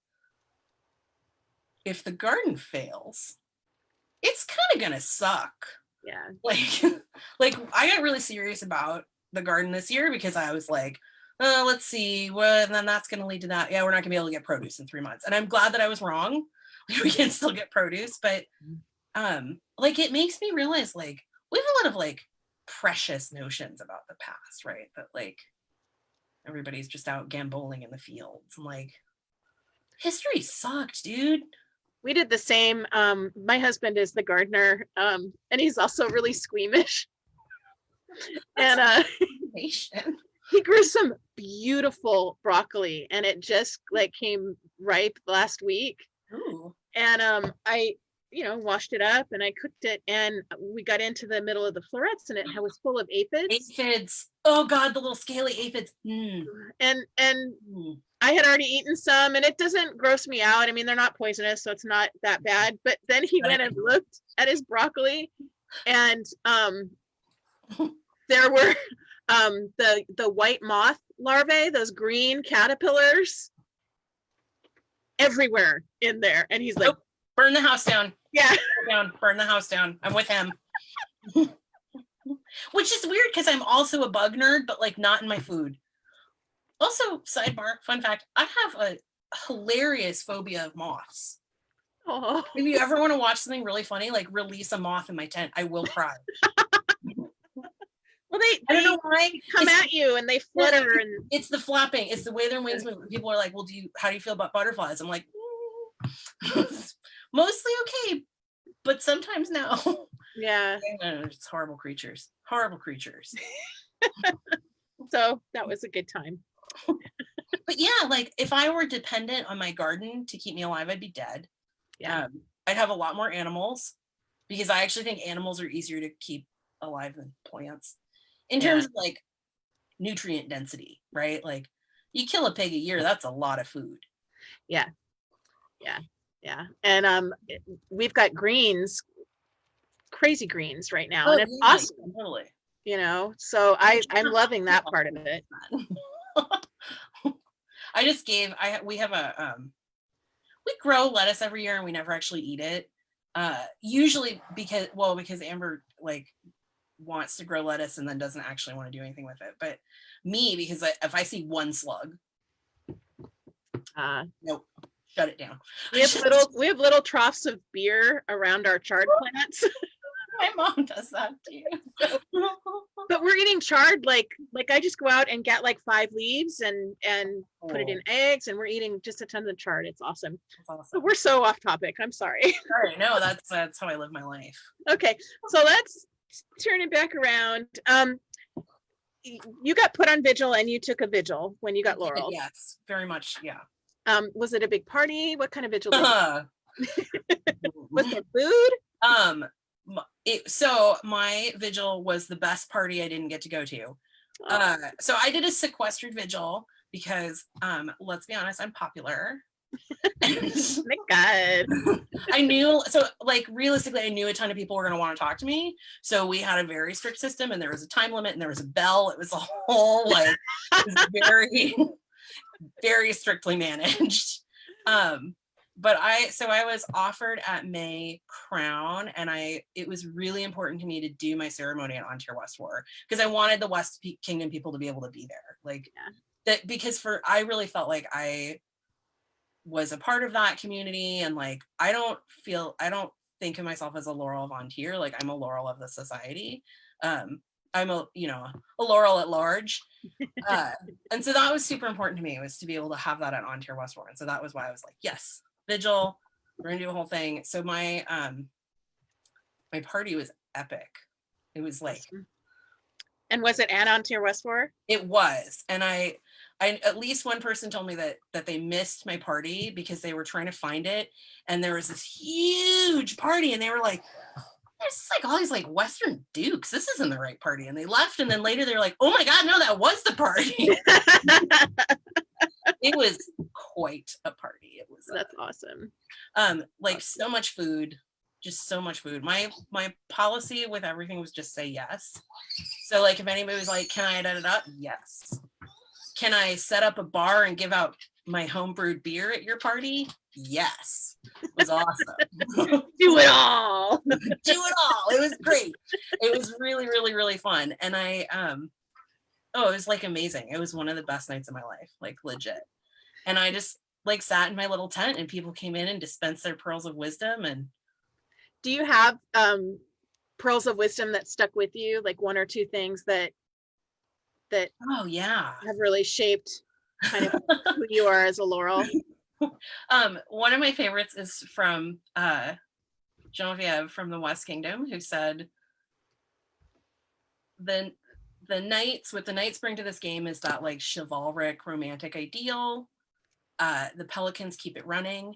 if the garden fails, it's kind of gonna suck. Yeah. Like I got really serious about the garden this year because I was like, oh, let's see, well, then that's gonna lead to that. Yeah, we're not gonna be able to get produce in 3 months. And I'm glad that I was wrong. We can still get produce, but like it makes me realize like we have a lot of like precious notions about the past, right? That like everybody's just out gamboling in the fields and like history sucked, dude. We did the same. My husband is the gardener, and he's also really squeamish. And he grew some beautiful broccoli, and it just like came ripe last week. Ooh. And I, washed it up and I cooked it, and we got into the middle of the florets, and it was full of aphids. Aphids. Oh God, the little scaly aphids. And I had already eaten some, and it doesn't gross me out. I mean, they're not poisonous, so it's not that bad. But then he went and looked at his broccoli, and there were the white moth larvae, those green caterpillars, everywhere in there. And he's like, nope. Burn the house down. Yeah. Burn the house down. I'm with him. Which is weird because I'm also a bug nerd, but like not in my food. Also, sidebar, fun fact, I have a hilarious phobia of moths. Oh. If you ever want to watch something really funny, like release a moth in my tent, I will cry. Well, they I don't know why come at you and they flutter, and it's the flapping. It's the way their wings move. People are like, well, how do you feel about butterflies? I'm like, mostly okay, but sometimes no. Yeah. It's horrible creatures. Horrible creatures. So that was a good time. But yeah, like if I were dependent on my garden to keep me alive, I'd be dead. Yeah. I'd have a lot more animals because I actually think animals are easier to keep alive than plants in terms of like nutrient density, right? Like you kill a pig a year, that's a lot of food. Yeah. And we've got greens, crazy greens right now, and it's awesome. Totally. So I'm loving that part of it. We have we grow lettuce every year and we never actually eat it. Usually because Amber like wants to grow lettuce and then doesn't actually want to do anything with it. But me, because if I see one slug, nope, shut it down. We have little troughs of beer around our chard plants. My mom does that too. But we're eating chard like I just go out and get like 5 leaves and put it in eggs, and we're eating just a ton of chard. It's awesome. So we're so off topic. I'm sorry. Sorry, no, that's how I live my life. Okay, so let's turn it back around. You got put on vigil, and you took a vigil when you got Laurel. Yes, very much. Yeah. Was it a big party? What kind of vigil? Was there food? Um, so my vigil was the best party I didn't get to go to. So I did a sequestered vigil because let's be honest, I'm popular. Thank God. I knew, so like realistically, I knew a ton of people were going to want to talk to me. So we had a very strict system, and there was a time limit, and there was a bell. It was a whole like very, very strictly managed. But I was offered at May Crown, and it was really important to me to do my ceremony at On Tier West War because I wanted the West Kingdom people to be able to be there, like that, because I really felt like I was a part of that community, and like I don't think of myself as a Laurel Von Tier. Like I'm a Laurel of the society. I'm a Laurel at large. And so that was super important to me, was to be able to have that at On Tier West War. And so that was why I was like, yes, vigil, we're gonna do a whole thing. So my party was epic. It was like, and was it at On Tier West War? It was. And I at least one person told me that they missed my party because they were trying to find it, and there was this huge party, and they were like, there's like all these like Western dukes, this isn't the right party, and they left. And then later they're like, oh my God, no, that was the party. It was quite a party. It was that's awesome. Like so much food, just so much food. My policy with everything was just say yes. So like if anybody was like, can I edit it up? Yes. Can I set up a bar and give out my homebrewed beer at your party? Yes. It was awesome. Do it all. Do it all. It was great. It was really, really, really fun. And it was like amazing. It was one of the best nights of my life, like legit. And I just like sat in my little tent, and people came in and dispensed their pearls of wisdom. And do you have pearls of wisdom that stuck with you, like one or two things that oh yeah, have really shaped kind of who you are as a Laurel? One of my favorites is from Genevieve from the West Kingdom, who said, the knights, what the knights bring to this game is that like chivalric romantic ideal. The pelicans keep it running,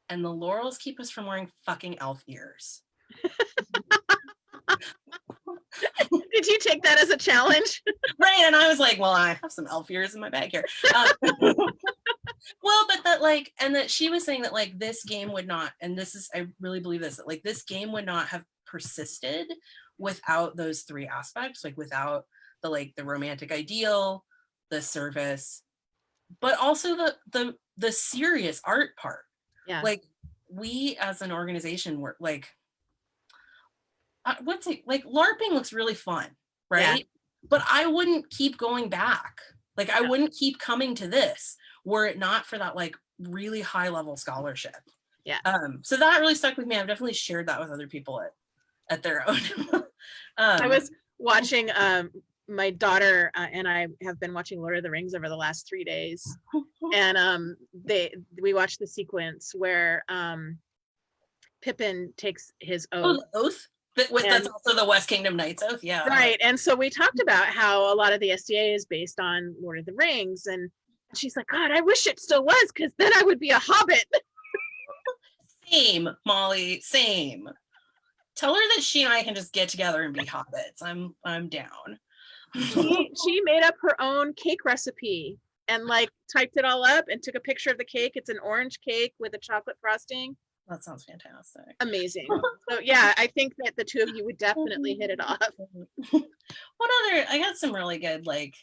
and the laurels keep us from wearing fucking elf ears. Did you take that as a challenge? Right. And I was like, well, I have some elf ears in my bag here. Well, but that like, and that she was saying that like this game would not, and this is, I really believe this, that like this game would not have persisted without those three aspects, like without the romantic ideal, the service, but also the serious art part. Yeah. Like we as an organization were like, what's it like, LARPing looks really fun, right? Yeah. But I wouldn't keep going back. Like I wouldn't keep coming to this were it not for that like really high level scholarship. Yeah. So that really stuck with me. I've definitely shared that with other people at their own. I was watching my daughter and I have been watching Lord of the Rings over the last 3 days, and we watched the sequence where Pippin takes his oath. Oh, oath. That's also the West Kingdom Knights Oath, yeah. Right, and so we talked about how a lot of the SDA is based on Lord of the Rings, and she's like, God, I wish it still was, because then I would be a hobbit. Same, Molly, same. Tell her that she and I can just get together and be hobbits. I'm down. She made up her own cake recipe and like typed it all up and took a picture of the cake. It's an orange cake with a chocolate frosting. That sounds fantastic. Amazing. So yeah, I think that the two of you would definitely hit it off. What other, I got some really good, like,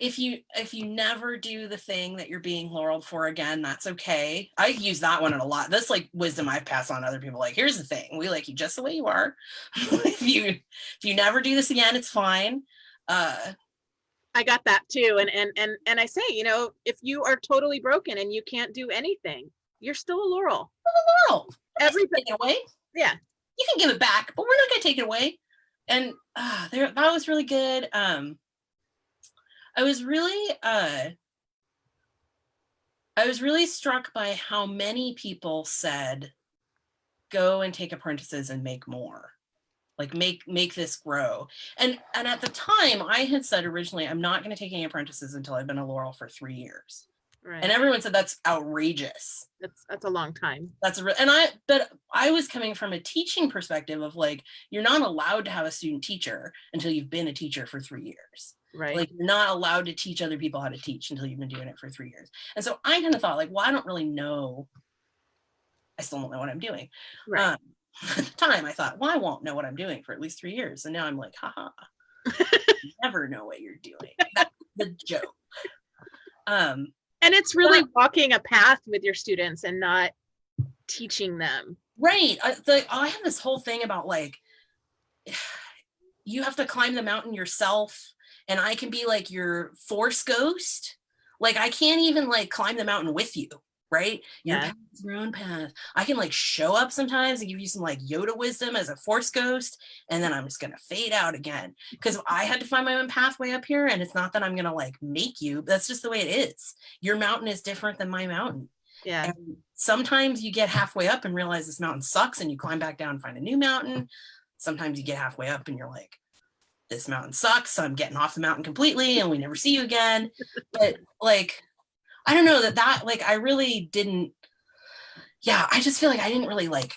if you never do the thing that you're being laureled for again, that's okay. I use that one in a lot. That's like wisdom I've passed on to other people. Like, here's the thing. We like you just the way you are. if you never do this again, it's fine. I got that too. And I say, you know, if you are totally broken and you can't do anything, you're still a laurel. A laurel. Everything away. Yeah. You can give it back, but we're not gonna take it away. And that was really good. I was really struck by how many people said, go and take apprentices and make more. Like make this grow. And at the time I had said originally, I'm not going to take any apprentices until I've been a laurel for 3 years. And everyone said that's outrageous. That's a long time. But I was coming from a teaching perspective of like, you're not allowed to have a student teacher until you've been a teacher for 3 years. Right. Like, you're not allowed to teach other people how to teach until you've been doing it for 3 years. And so I kind of thought like, well, I don't really know. I still don't know what I'm doing. Right. At the time I thought, well, I won't know what I'm doing for at least 3 years. And now I'm like, haha, you never know what you're doing. That's the joke. And it's really walking a path with your students and not teaching them. Right. I have this whole thing about like, you have to climb the mountain yourself, and I can be like your force ghost. Like, I can't even like climb the mountain with you, right? Your path is your own path. I can like show up sometimes and give you some like Yoda wisdom as a force ghost, and then I'm just gonna fade out again because I had to find my own pathway up here. And it's not that I'm gonna like make you, that's just the way it is. Your mountain is different than my mountain. Yeah. And sometimes you get halfway up and realize this mountain sucks, and you climb back down and find a new mountain. Sometimes you get halfway up and you're like, this mountain sucks, so I'm getting off the mountain completely and we never see you again. But like, I don't know that like, I really didn't, I just feel like I didn't really like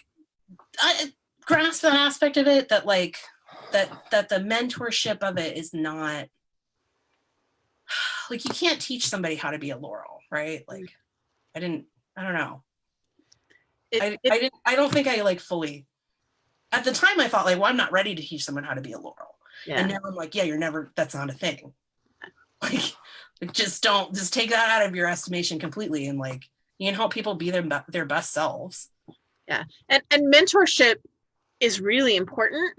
grasp that aspect of it, that like, that the mentorship of it is not, like, you can't teach somebody how to be a Laurel, right? Like, I don't know. I don't think I like fully, at the time I thought like, well, I'm not ready to teach someone how to be a Laurel. And now I'm like, you're never, that's not a thing. Like, just take that out of your estimation completely. And like, you can help people be their best selves. Yeah. And mentorship is really important,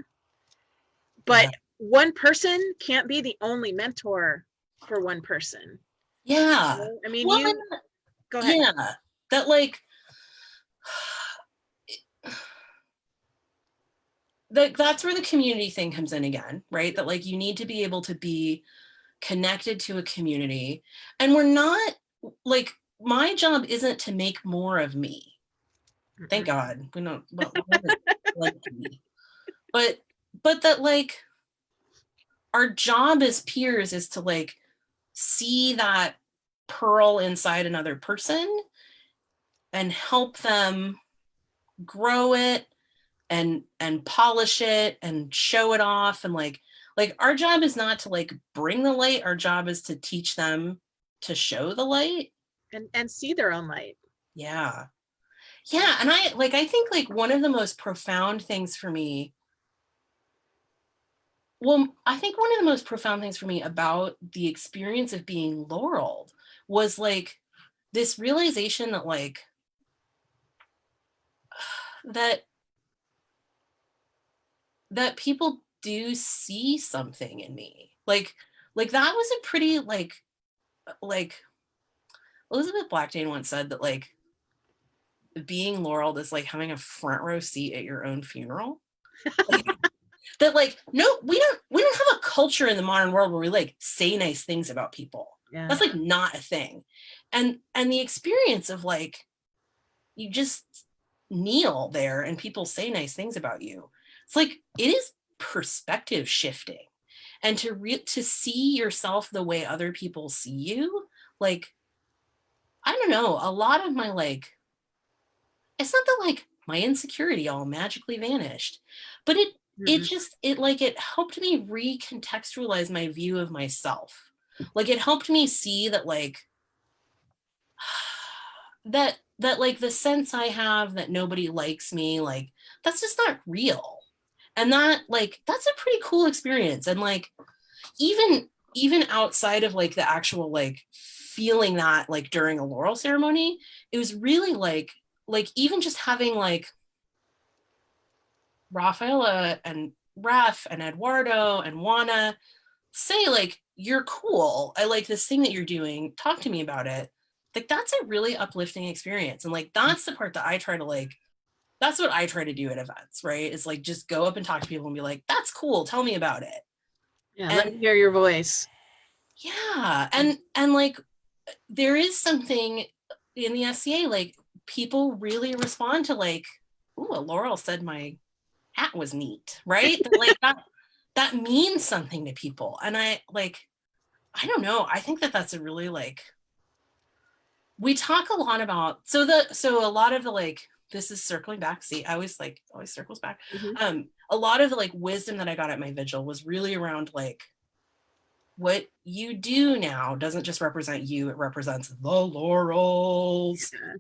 but one person can't be the only mentor for one person. Yeah. You know? I mean, go ahead. Yeah. That like, that's where the community thing comes in again, right? That like, you need to be able to be connected to a community. And we're not like, my job isn't to make more of me. Thank God. We don't like me. But that like, our job as peers is to like see that pearl inside another person and help them grow it and polish it and show it off. And like our job is not to like bring the light. Our job is to teach them to show the light and see their own light. Yeah. And I think like one of the most profound things for me, about the experience of being Laurel was like this realization that like, that people do see something in me. Like that was a pretty like Elizabeth Blackjane once said that like, being Laurel is like having a front row seat at your own funeral. Like, that like, no, we don't have a culture in the modern world where we like say nice things about people. That's like not a thing. And the experience of like, you just kneel there and people say nice things about you. It's like, it is perspective shifting. And to see yourself the way other people see you, like, I don't know, a lot of my like, it's not that like my insecurity all magically vanished, but it helped me recontextualize my view of myself. Like, it helped me see that like, that like the sense I have that nobody likes me, like, that's just not real. And that like, that's a pretty cool experience. And like, even outside of like the actual like feeling that like during a Laurel ceremony, it was really like even just having like Rafaela and Ref and Eduardo and Juana say like, you're cool, I like this thing that you're doing, talk to me about it. Like, that's a really uplifting experience. And like, that's the part that I try to like, that's what I try to do at events, right? Is like, just go up and talk to people and be like, that's cool, tell me about it. Yeah, let me hear your voice. Yeah. And like, there is something in the SCA, like, people really respond to like, ooh, a Laurel said my hat was neat, right? Like that means something to people. And I don't know, I think that that's a really like, we talk a lot about, so a lot of the like, this is circling back. See, I always circles back. A lot of the like wisdom that I got at my vigil was really around like, what you do now doesn't just represent you, it represents the laurels. Yeah.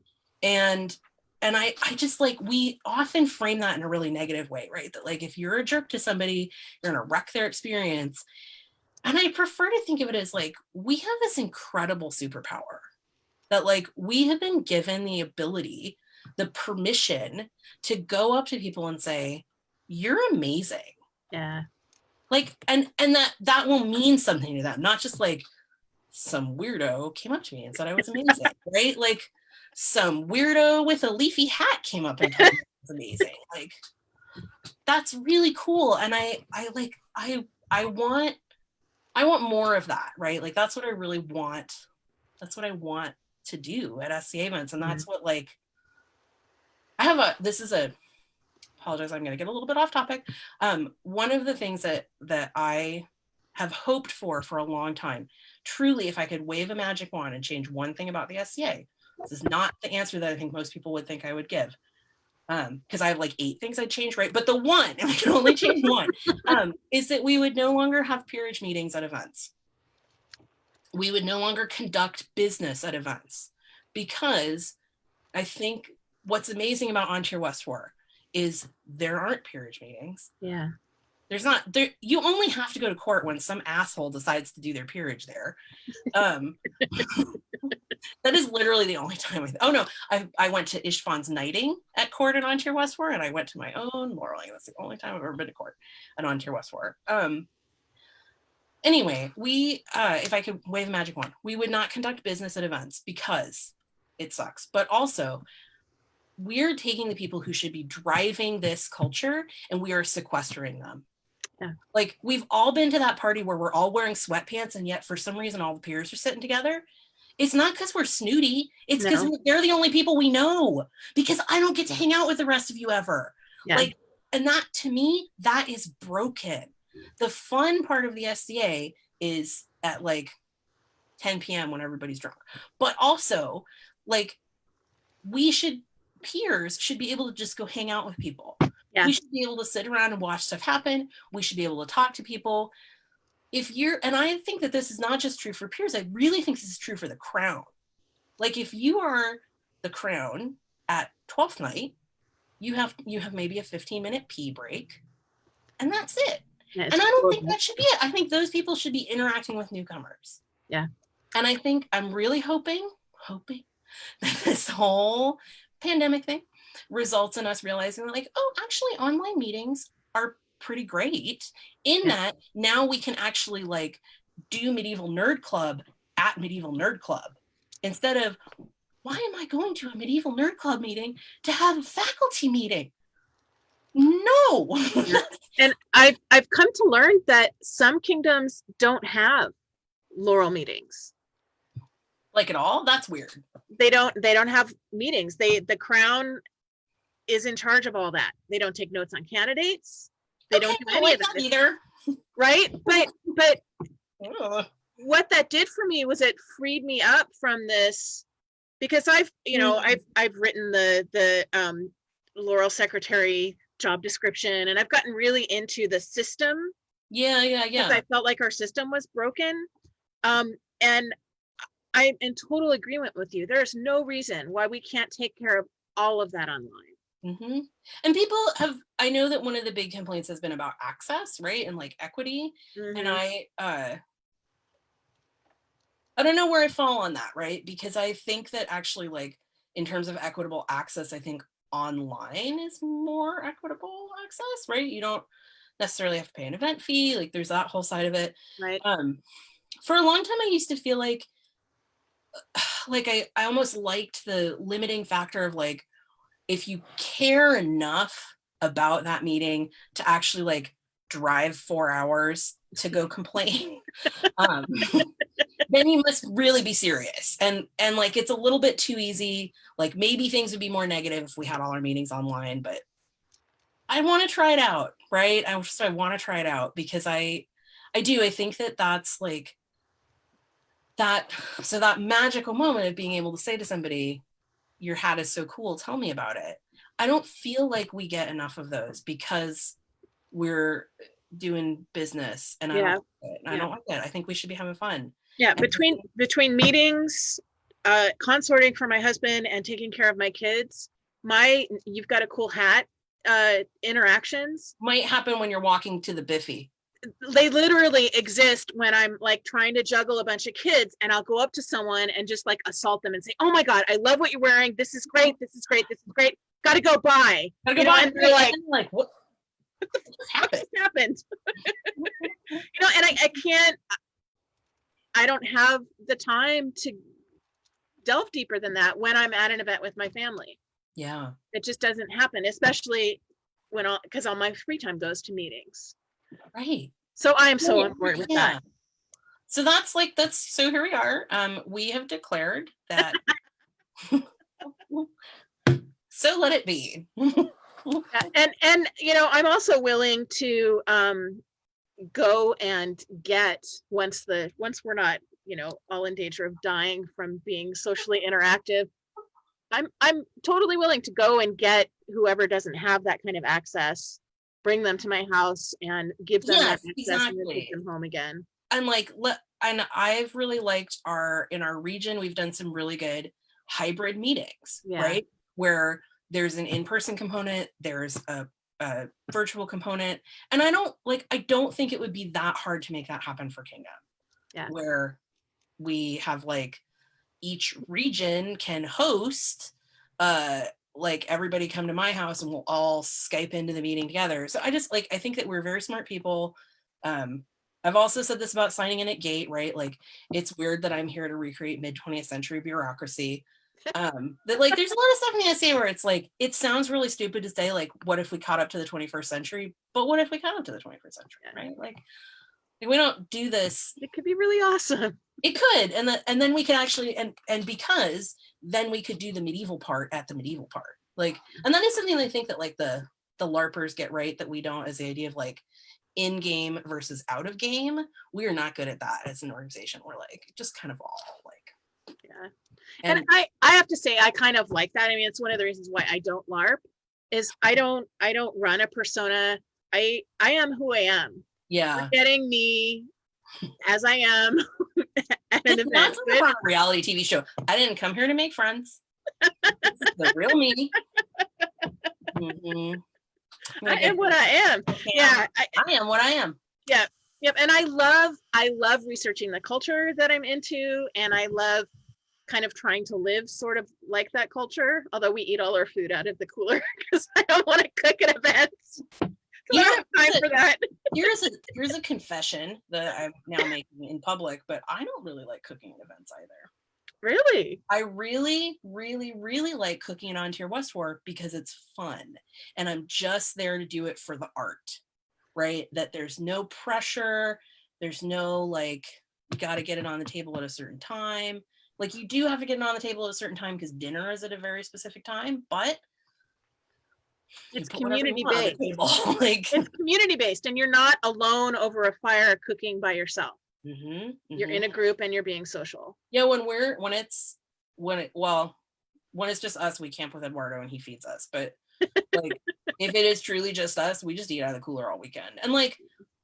And I just like, we often frame that in a really negative way, right? That like, if you're a jerk to somebody, you're gonna wreck their experience. And I prefer to think of it as like, we have this incredible superpower that like, we have been given the ability, the permission to go up to people and say, you're amazing. Yeah. Like, and that will mean something to them, not just like some weirdo came up to me and said I was amazing, right? Like some weirdo with a leafy hat came up and told me I was amazing. Like, that's really cool. And I want more of that, right? Like, that's what I really want. That's what I want to do at SCA events. And that's what like, apologize, I'm going to get a little bit off topic. One of the things that I have hoped for a long time, truly, if I could wave a magic wand and change one thing about the SCA, this is not the answer that I think most people would think I would give, because I have like 8 things I'd change, right? But the one, and I can only change one, is that we would no longer have peerage meetings at events. We would no longer conduct business at events, because I think what's amazing about On to Your West War is there aren't peerage meetings. Yeah. There's not there. You only have to go to court when some asshole decides to do their peerage there. That is literally the only time. I went to Ishvan's knighting at court at On to Your West War, and I went to my own laurel. That's the only time I've ever been to court at On to Your West War. Anyway, we if I could wave a magic wand, we would not conduct business at events because it sucks. But also, we're taking the people who should be driving this culture and we are sequestering them. Yeah. Like, we've all been to that party where we're all wearing sweatpants and yet for some reason all the peers are sitting together. It's not because we're snooty. It's because they're the only people we know, because I don't get to hang out with the rest of you ever. Yeah. Like, and that, to me, that is broken. The fun part of the SCA is at like 10 p.m. when everybody's drunk. But also, like, peers should be able to just go hang out with people. Yeah. We should be able to sit around and watch stuff happen. We should be able to talk to people. And I think that this is not just true for peers. I really think this is true for the crown. Like, if you are the crown at 12th night, you have maybe a 15-minute pee break, and that's it. Yeah, and I don't think that should be it. I think those people should be interacting with newcomers. Yeah. And I think I'm really hoping that this whole pandemic thing results in us realizing that, like, oh, actually online meetings are pretty great in that now we can actually like do Medieval Nerd Club at Medieval Nerd Club instead of, why am I going to a Medieval Nerd Club meeting to have a faculty meeting? No. And I've come to learn that some kingdoms don't have laurel meetings. Like, at all? That's weird. They don't have meetings. The crown is in charge of all that. They don't take notes on candidates. They don't do any of that either. Right? But what that did for me was it freed me up from this, because I've written the Laurel Secretary job description, and I've gotten really into the system. Yeah. Because I felt like our system was broken. And I'm in total agreement with you. There's no reason why we can't take care of all of that online. Mm-hmm. And people I know that one of the big complaints has been about access, right? And like equity. Mm-hmm. And I don't know where I fall on that, right? Because I think that actually, like, in terms of equitable access, I think online is more equitable access, right? You don't necessarily have to pay an event fee. Like, there's that whole side of it. Right. For a long time, I used to feel like I almost liked the limiting factor of, like, if you care enough about that meeting to actually like drive 4 hours to go complain, then you must really be serious. And like, it's a little bit too easy. Like, maybe things would be more negative if we had all our meetings online, but I want to try it out, right? I want to try it out because I think that that's like, that magical moment of being able to say to somebody, your hat is so cool, tell me about it. I don't feel like we get enough of those because we're doing business, and I don't Yeah. like it. And I Yeah. don't like it. I think we should be having fun. Yeah. And Between meetings, consorting for my husband and taking care of my kids, you've got a cool hat interactions, might happen when you're walking to the Biffy. they literally exist when I'm like trying to juggle a bunch of kids, and I'll go up to someone and just like assault them and say, "Oh my God, I love what you're wearing. This is great. This is great. This is great. Got to go buy." Gotta go buy. And they're like, what happened? What happened? And I can't, I don't have the time to delve deeper than that when I'm at an event with my family. Yeah. It just doesn't happen, especially because all my free time goes to meetings. Right. So I am so on board with that. So so here we are. We have declared that. So let it be. And I'm also willing to go and get, once we're not all in danger of dying from being socially interactive, I'm totally willing to go and get whoever doesn't have that kind of access, bring them to my house and give them that access, exactly, and then take them home again. And and I've really liked in our region, we've done some really good hybrid meetings, right? Where there's an in-person component, there's a virtual component, and I don't think it would be that hard to make that happen for Kingdom. Yeah. Where we have each region can host everybody come to my house and we'll all Skype into the meeting together. So I just I think that we're very smart people. I've also said this about signing in at gate, right? It's weird that I'm here to recreate mid 20th century bureaucracy. That there's a lot of stuff in the essay where it's it sounds really stupid to say what if we caught up to the 21st century, but what if we caught up to the 21st century, right? We don't do this. It could be really awesome. It could, and then we can actually, and because then we could do the medieval part at the medieval part, and that is something I think that the LARPers get right that we don't, as the idea of in game versus out of game. We are not good at that as an organization. We're just kind of all yeah. And I have to say I kind of like that. I mean, it's one of the reasons why I don't LARP is I don't run a persona. I am who I am. Yeah. You're getting me as I am at an event. That's like a reality TV show. I didn't come here to make friends. This is the real me. Mm-hmm. I am what I am. Yeah. I am what I am. Yeah. Yep. And I love researching the culture that I'm into, and I love kind of trying to live sort of like that culture, although we eat all our food out of the cooler because I don't want to cook at events. I don't have time for that. Here's a confession that I'm now making in public, but I don't really like cooking at events either. Really? I really, really, really like cooking it on Tier West War because it's fun. And I'm just there to do it for the art, right? That there's no pressure. There's no you got to get it on the table at a certain time. You do have to get it on the table at a certain time because dinner is at a very specific time, but it's community based. It's community based, and you're not alone over a fire cooking by yourself. Mm-hmm. You're in a group and you're being social. Yeah, when it's just us, we camp with Eduardo and he feeds us. But if it is truly just us, we just eat out of the cooler all weekend. And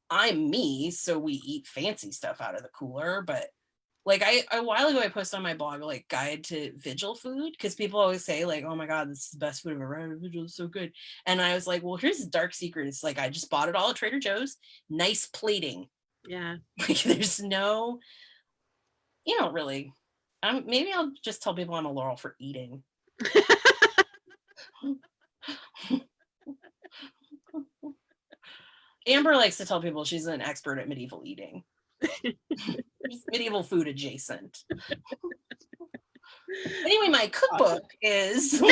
I'm me, so we eat fancy stuff out of the cooler. But a while ago, I posted on my blog guide to vigil food because people always say oh my God, this is the best food I've ever had. Vigil is so good. And I was well, here's the dark secret. It's I just bought it all at Trader Joe's. Nice plating. Yeah. There's no, really. Maybe I'll just tell people I'm a Laurel for eating. Amber likes to tell people she's an expert at medieval eating. Medieval food adjacent. Anyway, my cookbook is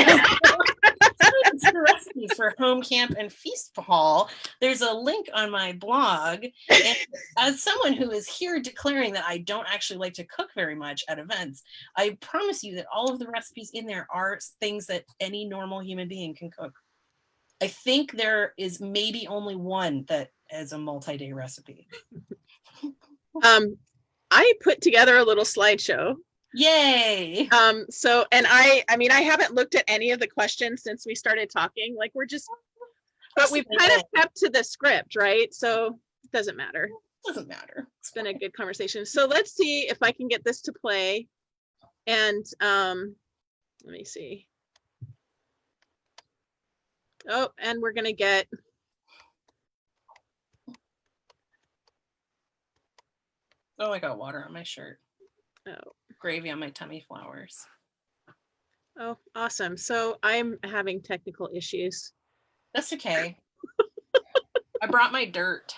recipes for home camp and feast hall. There's a link on my blog. And as someone who is here declaring that I don't actually like to cook very much at events, I promise you that all of the recipes in there are things that any normal human being can cook. I think there is maybe only one that is a multi-day recipe. I put together a little slideshow. Yay. So, and I mean, I haven't looked at any of the questions since we started talking. Like but we've kind of kept to the script, right? So it doesn't matter. Doesn't matter. It's been a good conversation. So let's see if I can get this to play. And let me see. Oh, and we're gonna get. Oh, I got water on my shirt. Oh. Gravy on my tummy flowers. Oh, awesome. So I'm having technical issues. That's okay. I brought my dirt.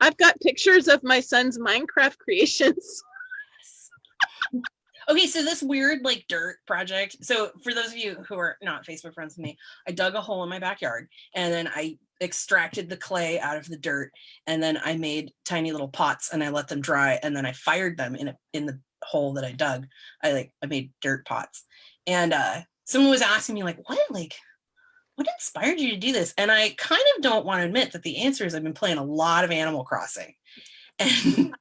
I've got pictures of my son's Minecraft creations. Okay, so this weird like dirt project. So for those of you who are not Facebook friends with me, I dug a hole in my backyard and then I extracted the clay out of the dirt and then I made tiny little pots and I let them dry and then I fired them in the hole that I dug. I made dirt pots. And someone was asking me like what inspired you to do this? And I kind of don't want to admit that the answer is I've been playing a lot of Animal Crossing. And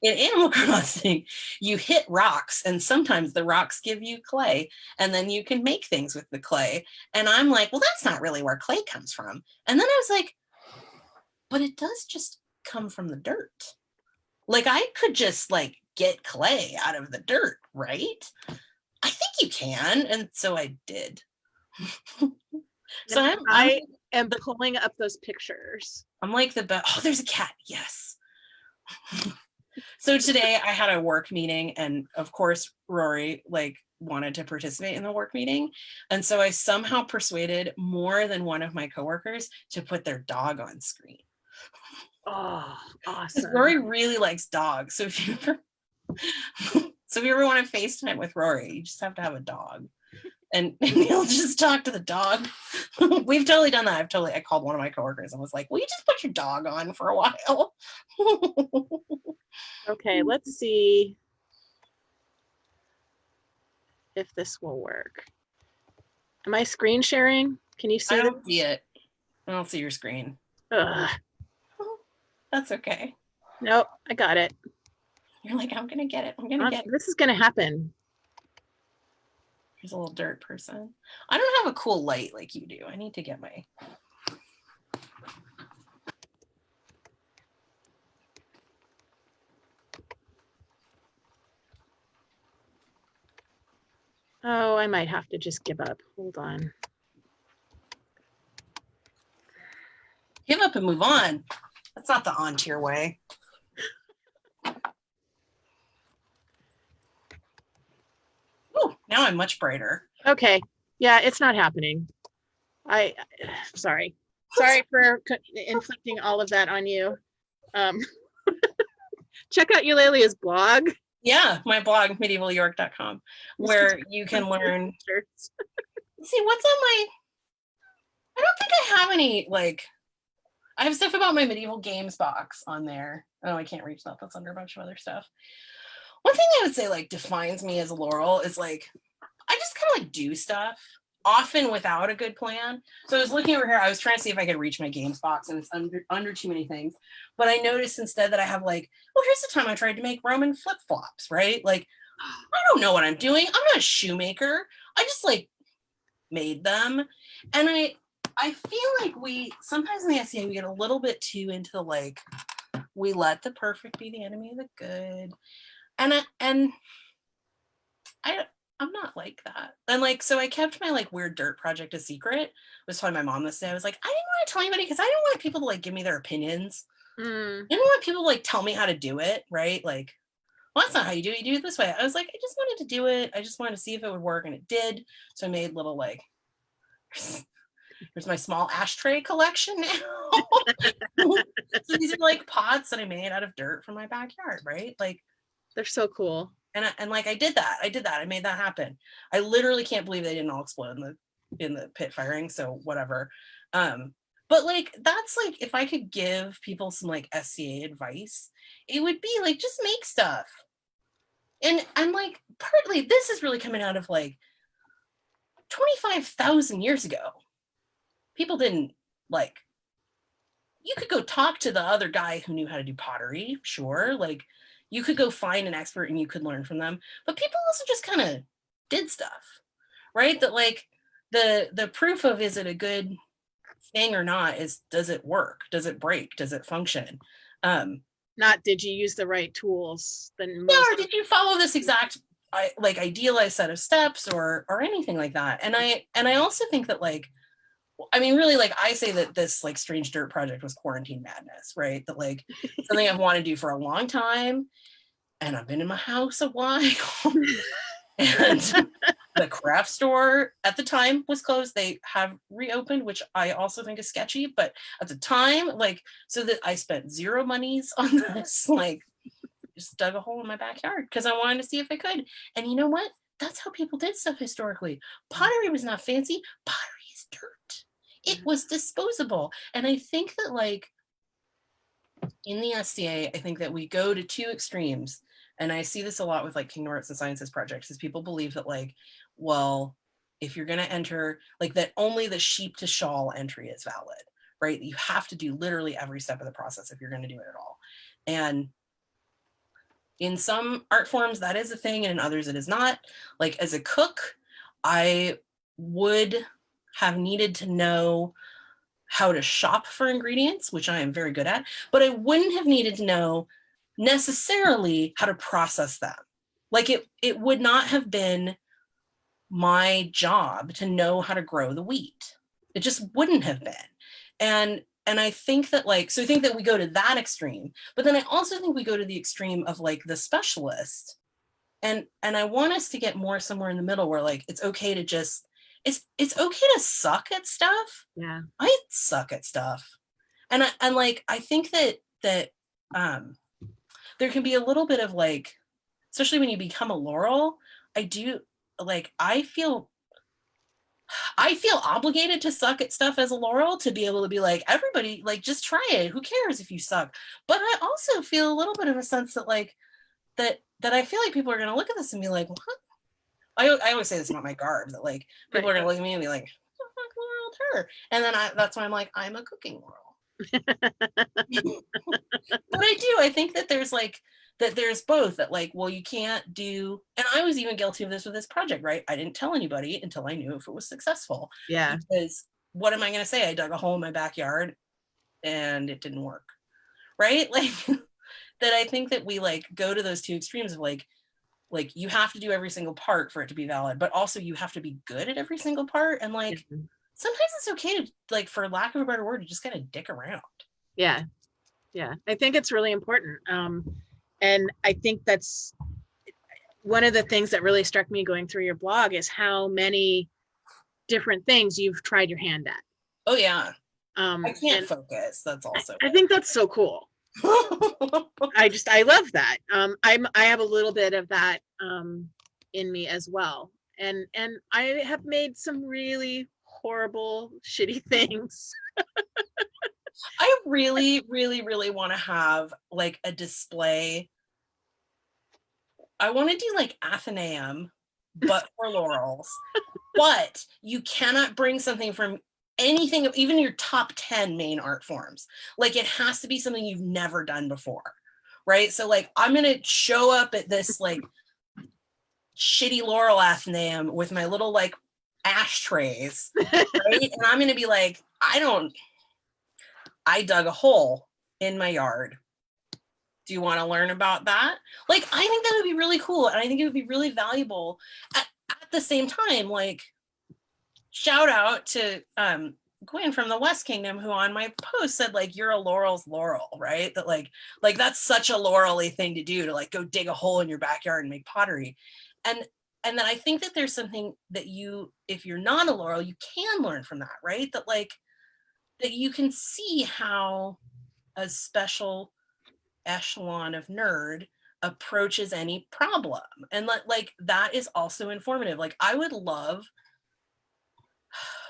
in Animal Crossing, you hit rocks and sometimes the rocks give you clay and then you can make things with the clay. And I'm like, well, that's not really where clay comes from. And then I was like, but it does just come from the dirt. Like I could just like get clay out of the dirt, right? I think you can. And so I did. So I am pulling up those pictures. I'm like the best. Oh, there's a cat. Yes. So today I had a work meeting and of course Rory like wanted to participate in the work meeting. And so I somehow persuaded more than one of my coworkers to put their dog on screen. Oh, awesome. Rory really likes dogs. So if you ever want to FaceTime with Rory, you just have to have a dog. And he'll just talk to the dog. We've totally done that. I called one of my coworkers and was like, will you just put your dog on for a while? Okay, let's see if this will work. Am I screen sharing? Can you see I don't see it. I don't see your screen. Ugh. That's okay. Nope, I got it. You're like, I'm gonna get it. I'm gonna get it. This is gonna happen. Here's a little dirt person. I don't have a cool light like you do. I need to get my. Oh, I might have to just give up. Hold on. Give up and move on. That's not the onto your way. Oh, now I'm much brighter. Okay. Yeah, it's not happening. Sorry for inflicting all of that on you. Check out Eulalia's blog. Yeah, my blog, medievalyork.com, where you can learn. See, what's on my. I don't think I have any, like. I have stuff about my medieval games box on there. Oh, I can't reach that. That's under a bunch of other stuff. One thing I would say, like, defines me as Laurel is, like, I just kind of, like, do stuff, often without a good plan. So I was looking over here. I was trying to see if I could reach my games box, and it's under too many things. But I noticed instead that I have, like, oh, here's the time I tried to make Roman flip-flops, right? Like, I don't know what I'm doing. I'm not a shoemaker. I just, like, made them. And I feel like we sometimes in the SCA we get a little bit too into the like we let the perfect be the enemy of the good, and I'm not like that. And like so I kept my like weird dirt project a secret. I was telling my mom this day. I was like, I didn't want to tell anybody because I didn't want people to like give me their opinions. I didn't want people to like tell me how to do it, right? Like, well, that's not how you do it. You do it this way. I was like, I just wanted to do it. I just wanted to see if it would work, and it did. So I made little like. Here's my small ashtray collection now. So these are like pots that I made out of dirt from my backyard, right? Like they're so cool. And like I did that. I made that happen. I literally can't believe they didn't all explode in the pit firing. So whatever. But like that's like if I could give people some like SCA advice, it would be like just make stuff. And I'm like partly this is really coming out of like 25,000 years ago. People didn't like you could go talk to the other guy who knew how to do pottery, sure. Like you could go find an expert and you could learn from them. But people also just kind of did stuff, right? That like the proof of is it a good thing or not is does it work? Does it break? Does it function? Not did you use the right tools? Then Yeah, most. or did you follow this exact like idealized set of steps or anything like that? And I also think that like I mean, really, like I say that this like strange dirt project was quarantine madness, right? That like something I've wanted to do for a long time, and I've been in my house a while, and the craft store at the time was closed. They have reopened, which I also think is sketchy, but at the time, like, so that I spent zero monies on this, like, just dug a hole in my backyard because I wanted to see if I could. And you know what? That's how people did stuff historically. Pottery was not fancy. Pottery is dirt. It was disposable. And I think that like in the SDA, I think that we go to two extremes. And I see this a lot with like Kingdom Arts and Sciences projects is people believe that like, well, if you're going to enter like that only the sheep to shawl entry is valid, right? You have to do literally every step of the process if you're going to do it at all. And in some art forms that is a thing and in others it is not. Like as a cook, I would have needed to know how to shop for ingredients, which I am very good at, but I wouldn't have needed to know necessarily how to process them. Like it would not have been my job to know how to grow the wheat. It just wouldn't have been. And I think that like, so I think that we go to that extreme, but then I also think we go to the extreme of like the specialist. And I want us to get more somewhere in the middle where like it's okay to just it's okay to suck at stuff. Yeah. I suck at stuff. And like I think that there can be a little bit of like, especially when you become a Laurel, I do like I feel obligated to suck at stuff as a Laurel to be able to be like, everybody, like, just try it. Who cares if you suck? But I also feel a little bit of a sense that, like, that I feel like people are going to look at this and be like, what? I always say this about my garb, that, like, people are going to look at me and be like, what the fuck, Laurel her? And then that's why I'm like, I'm a cooking Laurel. But I think that there's, like, that there's both that like, well, you can't do, and I was even guilty of this with this project, right? I didn't tell anybody until I knew if it was successful. Yeah. Because what am I going to say? I dug a hole in my backyard and it didn't work. Right? Like that I think that we like go to those two extremes of like you have to do every single part for it to be valid, but also you have to be good at every single part. And like sometimes it's okay to like, for lack of a better word, to just kind of dick around. Yeah. Yeah. I think it's really important. And I think that's one of the things that really struck me going through your blog is how many different things you've tried your hand at. Oh yeah. I can't focus. That's also I think that's so cool. I love that. I have a little bit of that in me as well. And I have made some really horrible, shitty things. I really, really, really want to have like a display. I want to do like Athenaeum, but for Laurels. But you cannot bring something from anything, even your top 10 main art forms. Like it has to be something you've never done before. Right. So like I'm gonna show up at this like shitty Laurel Athenaeum with my little like ashtrays. Right. And I'm gonna be like, I dug a hole in my yard. Do you want to learn about that? Like, I think that would be really cool. And I think it would be really valuable at the same time. Like, shout out to Gwen from the West Kingdom, who on my post said, like, you're a Laurel's Laurel, right? That like that's such a Laurel-y thing to do, to like go dig a hole in your backyard and make pottery. And then I think that there's something that you, if you're not a Laurel, you can learn from that, right? That like, that you can see how a special echelon of nerd approaches any problem. And like that is also informative. Like I would love,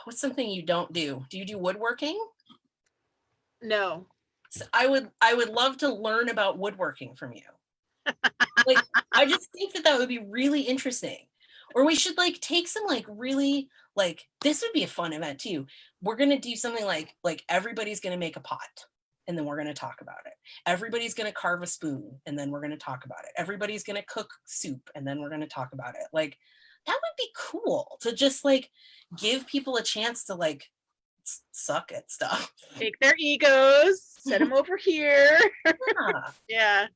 what's something you don't do? Do you do woodworking? No. So I would love to learn about woodworking from you. Like I just think that would be really interesting. Or we should like take some like really, like, this would be a fun event too. We're gonna do something like everybody's gonna make a pot. and then we're going to talk about it. Everybody's going to carve a spoon, and then we're going to talk about it. Everybody's going to cook soup, and then we're going to talk about it. Like, that would be cool to just like give people a chance to like suck at stuff. Take their egos, set them over here. Yeah.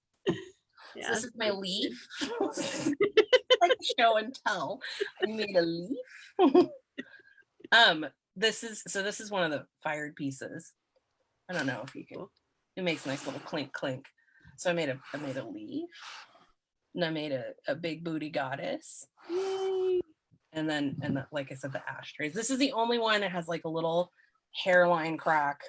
Yeah. So this is my leaf. Like show and tell. I made a leaf. This is one of the fired pieces. I don't know if you can. It makes a nice little clink clink. So I made a leaf, and I made a big booty goddess. Yay. And then like I said, the ashtrays. This is the only one that has like a little hairline crack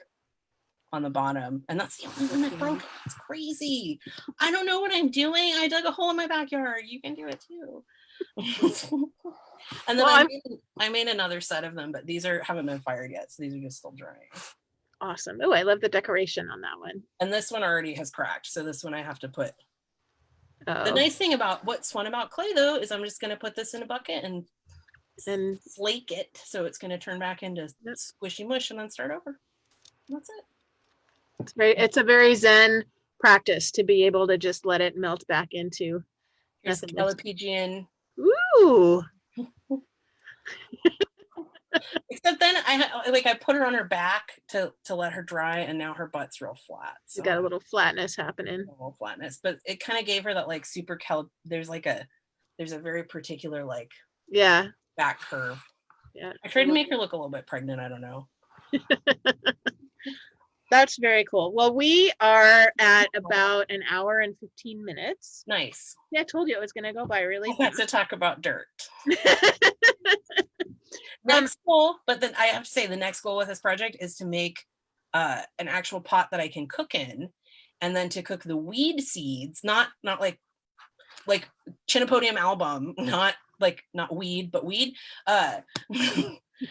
on the bottom, and that's the only one that broke. It's crazy. I don't know what I'm doing. I dug a hole in my backyard. You can do it too. And then I made another set of them, but these haven't been fired yet, so these are just still drying. Awesome. Oh, I love the decoration on that one. And this one already has cracked, so this one I have to put. Oh. The nice thing about what's fun about clay though is I'm just going to put this in a bucket and flake it, so it's going to turn back into squishy mush and then start over. And that's it. It's a very zen practice to be able to just let it melt back into. Here's Calipigian. Ooh. Except then I put her on her back to let her dry, and now her butt's real flat. So you got a little flatness happening. A little flatness, but it kind of gave her that like super there's a very particular like back curve. Yeah. I tried to make her look a little bit pregnant. I don't know. That's very cool. Well, we are at about an hour and 15 minutes. Nice. Yeah, I told you it was going to go by really fast. To talk about dirt. Next goal, but then I have to say the next goal with this project is to make an actual pot that I can cook in, and then to cook the weed seeds, not like Chinapodium album, not weed, but weed,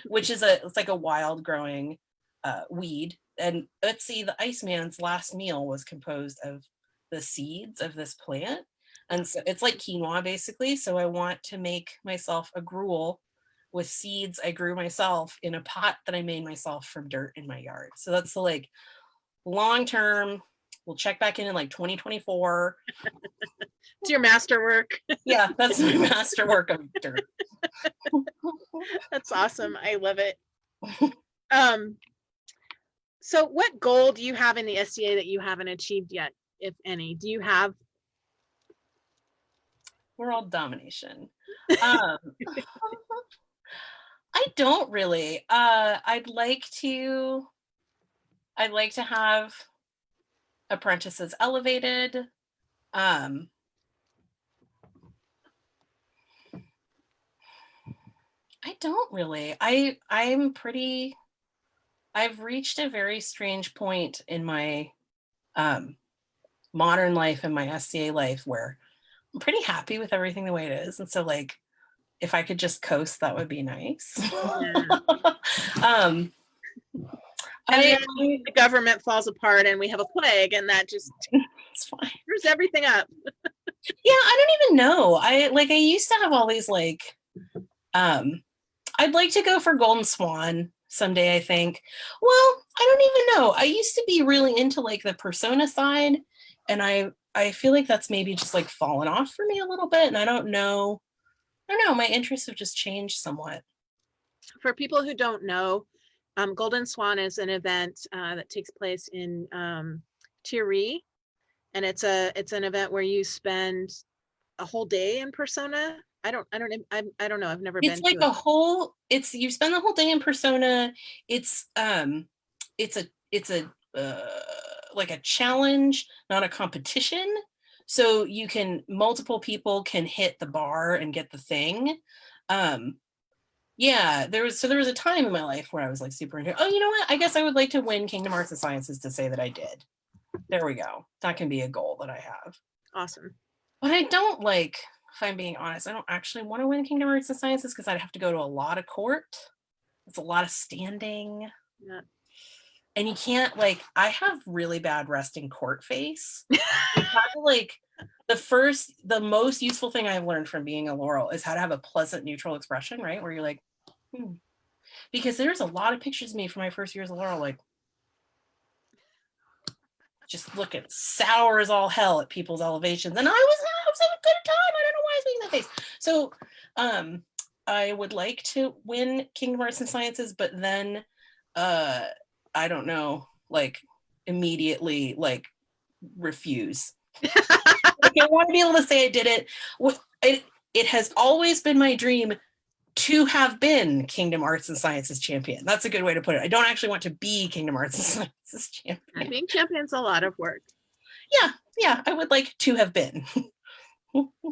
which is it's like a wild growing weed. And let's see, the Iceman's last meal was composed of the seeds of this plant. And so it's like quinoa basically. So I want to make myself a gruel with seeds I grew myself in a pot that I made myself from dirt in my yard. So that's the like long term. We'll check back in like 2024. It's your masterwork. Yeah, that's my masterwork of dirt. That's awesome. I love it. So what goal do you have in the SDA that you haven't achieved yet, if any? Do you have? World domination. I don't really. I'd like to have apprentices elevated. I don't really. I've reached a very strange point in my modern life and my SCA life where I'm pretty happy with everything the way it is. And so like, if I could just coast, that would be nice. Yeah. The government falls apart and we have a plague, and that just screws everything up. Yeah, I don't even know. I used to have all these like, I'd like to go for Golden Swan someday, I think. Well, I don't even know. I used to be really into like the persona side, and I feel like that's maybe just like fallen off for me a little bit, and I don't know. My interests have just changed somewhat. For people who don't know, Golden Swan is an event that takes place in Thierry, and it's an event where you spend a whole day in persona. I don't know. I've never been. It's you spend the whole day in persona. It's like a challenge, not a competition. So multiple people can hit the bar and get the thing. Yeah, there was a time in my life where I was like super into, you know what? I guess I would like to win Kingdom Hearts and Sciences to say that I did. There we go. That can be a goal that I have. Awesome. But I don't like, if I'm being honest, I don't actually want to win Kingdom Hearts and Sciences because I'd have to go to a lot of court. It's a lot of standing. Yeah. And you can't I have really bad resting court face. You have to the most useful thing I've learned from being a Laurel is how to have a pleasant neutral expression, right? Where you're like, because there's a lot of pictures of me from my first year as a Laurel, like, just looking sour as all hell at people's elevations. And I was having a good time. I don't know why I was making that face. So I would like to win Kingdom Arts and Sciences, but then I don't know, like immediately like refuse. Like, I want to be able to say I did it. It has always been my dream to have been Kingdom Arts and Sciences champion. That's a good way to put it. I don't actually want to be Kingdom Arts and Sciences champion. Being champion's a lot of work. Yeah, I would like to have been.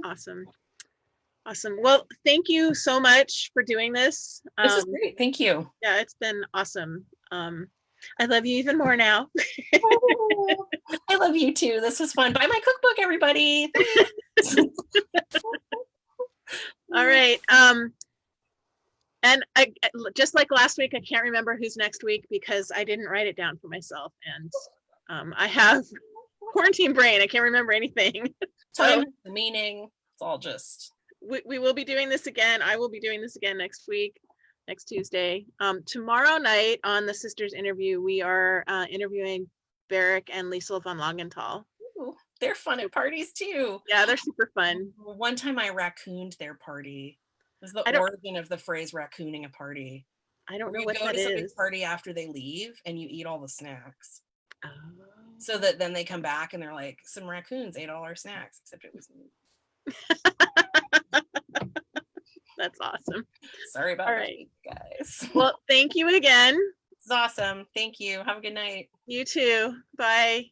Awesome. Well, thank you so much for doing this. This is great. Thank you. Yeah, it's been awesome. I love you even more now. I love you too. This was fun. Buy my cookbook, everybody. All right. And I just like last week, I can't remember who's next week because I didn't write it down for myself, and I have quarantine brain. I can't remember anything. Time, the meaning, it's all just. We will be doing this again. I will be doing this again next week, next Tuesday. Tomorrow night on the Sisters interview, we are interviewing Barrick and Liesl von Langenthal. Ooh, they're fun at parties too. Yeah, they're super fun. One time I raccooned their party. This is the origin of the phrase raccooning a party. I don't know what that is. You go to some party after they leave and you eat all the snacks. Oh. So that then they come back and they're like, some raccoons ate all our snacks, except it was me. That's awesome. Sorry about that, guys. Well, thank you again. It's awesome. Thank you. Have a good night. You too. Bye.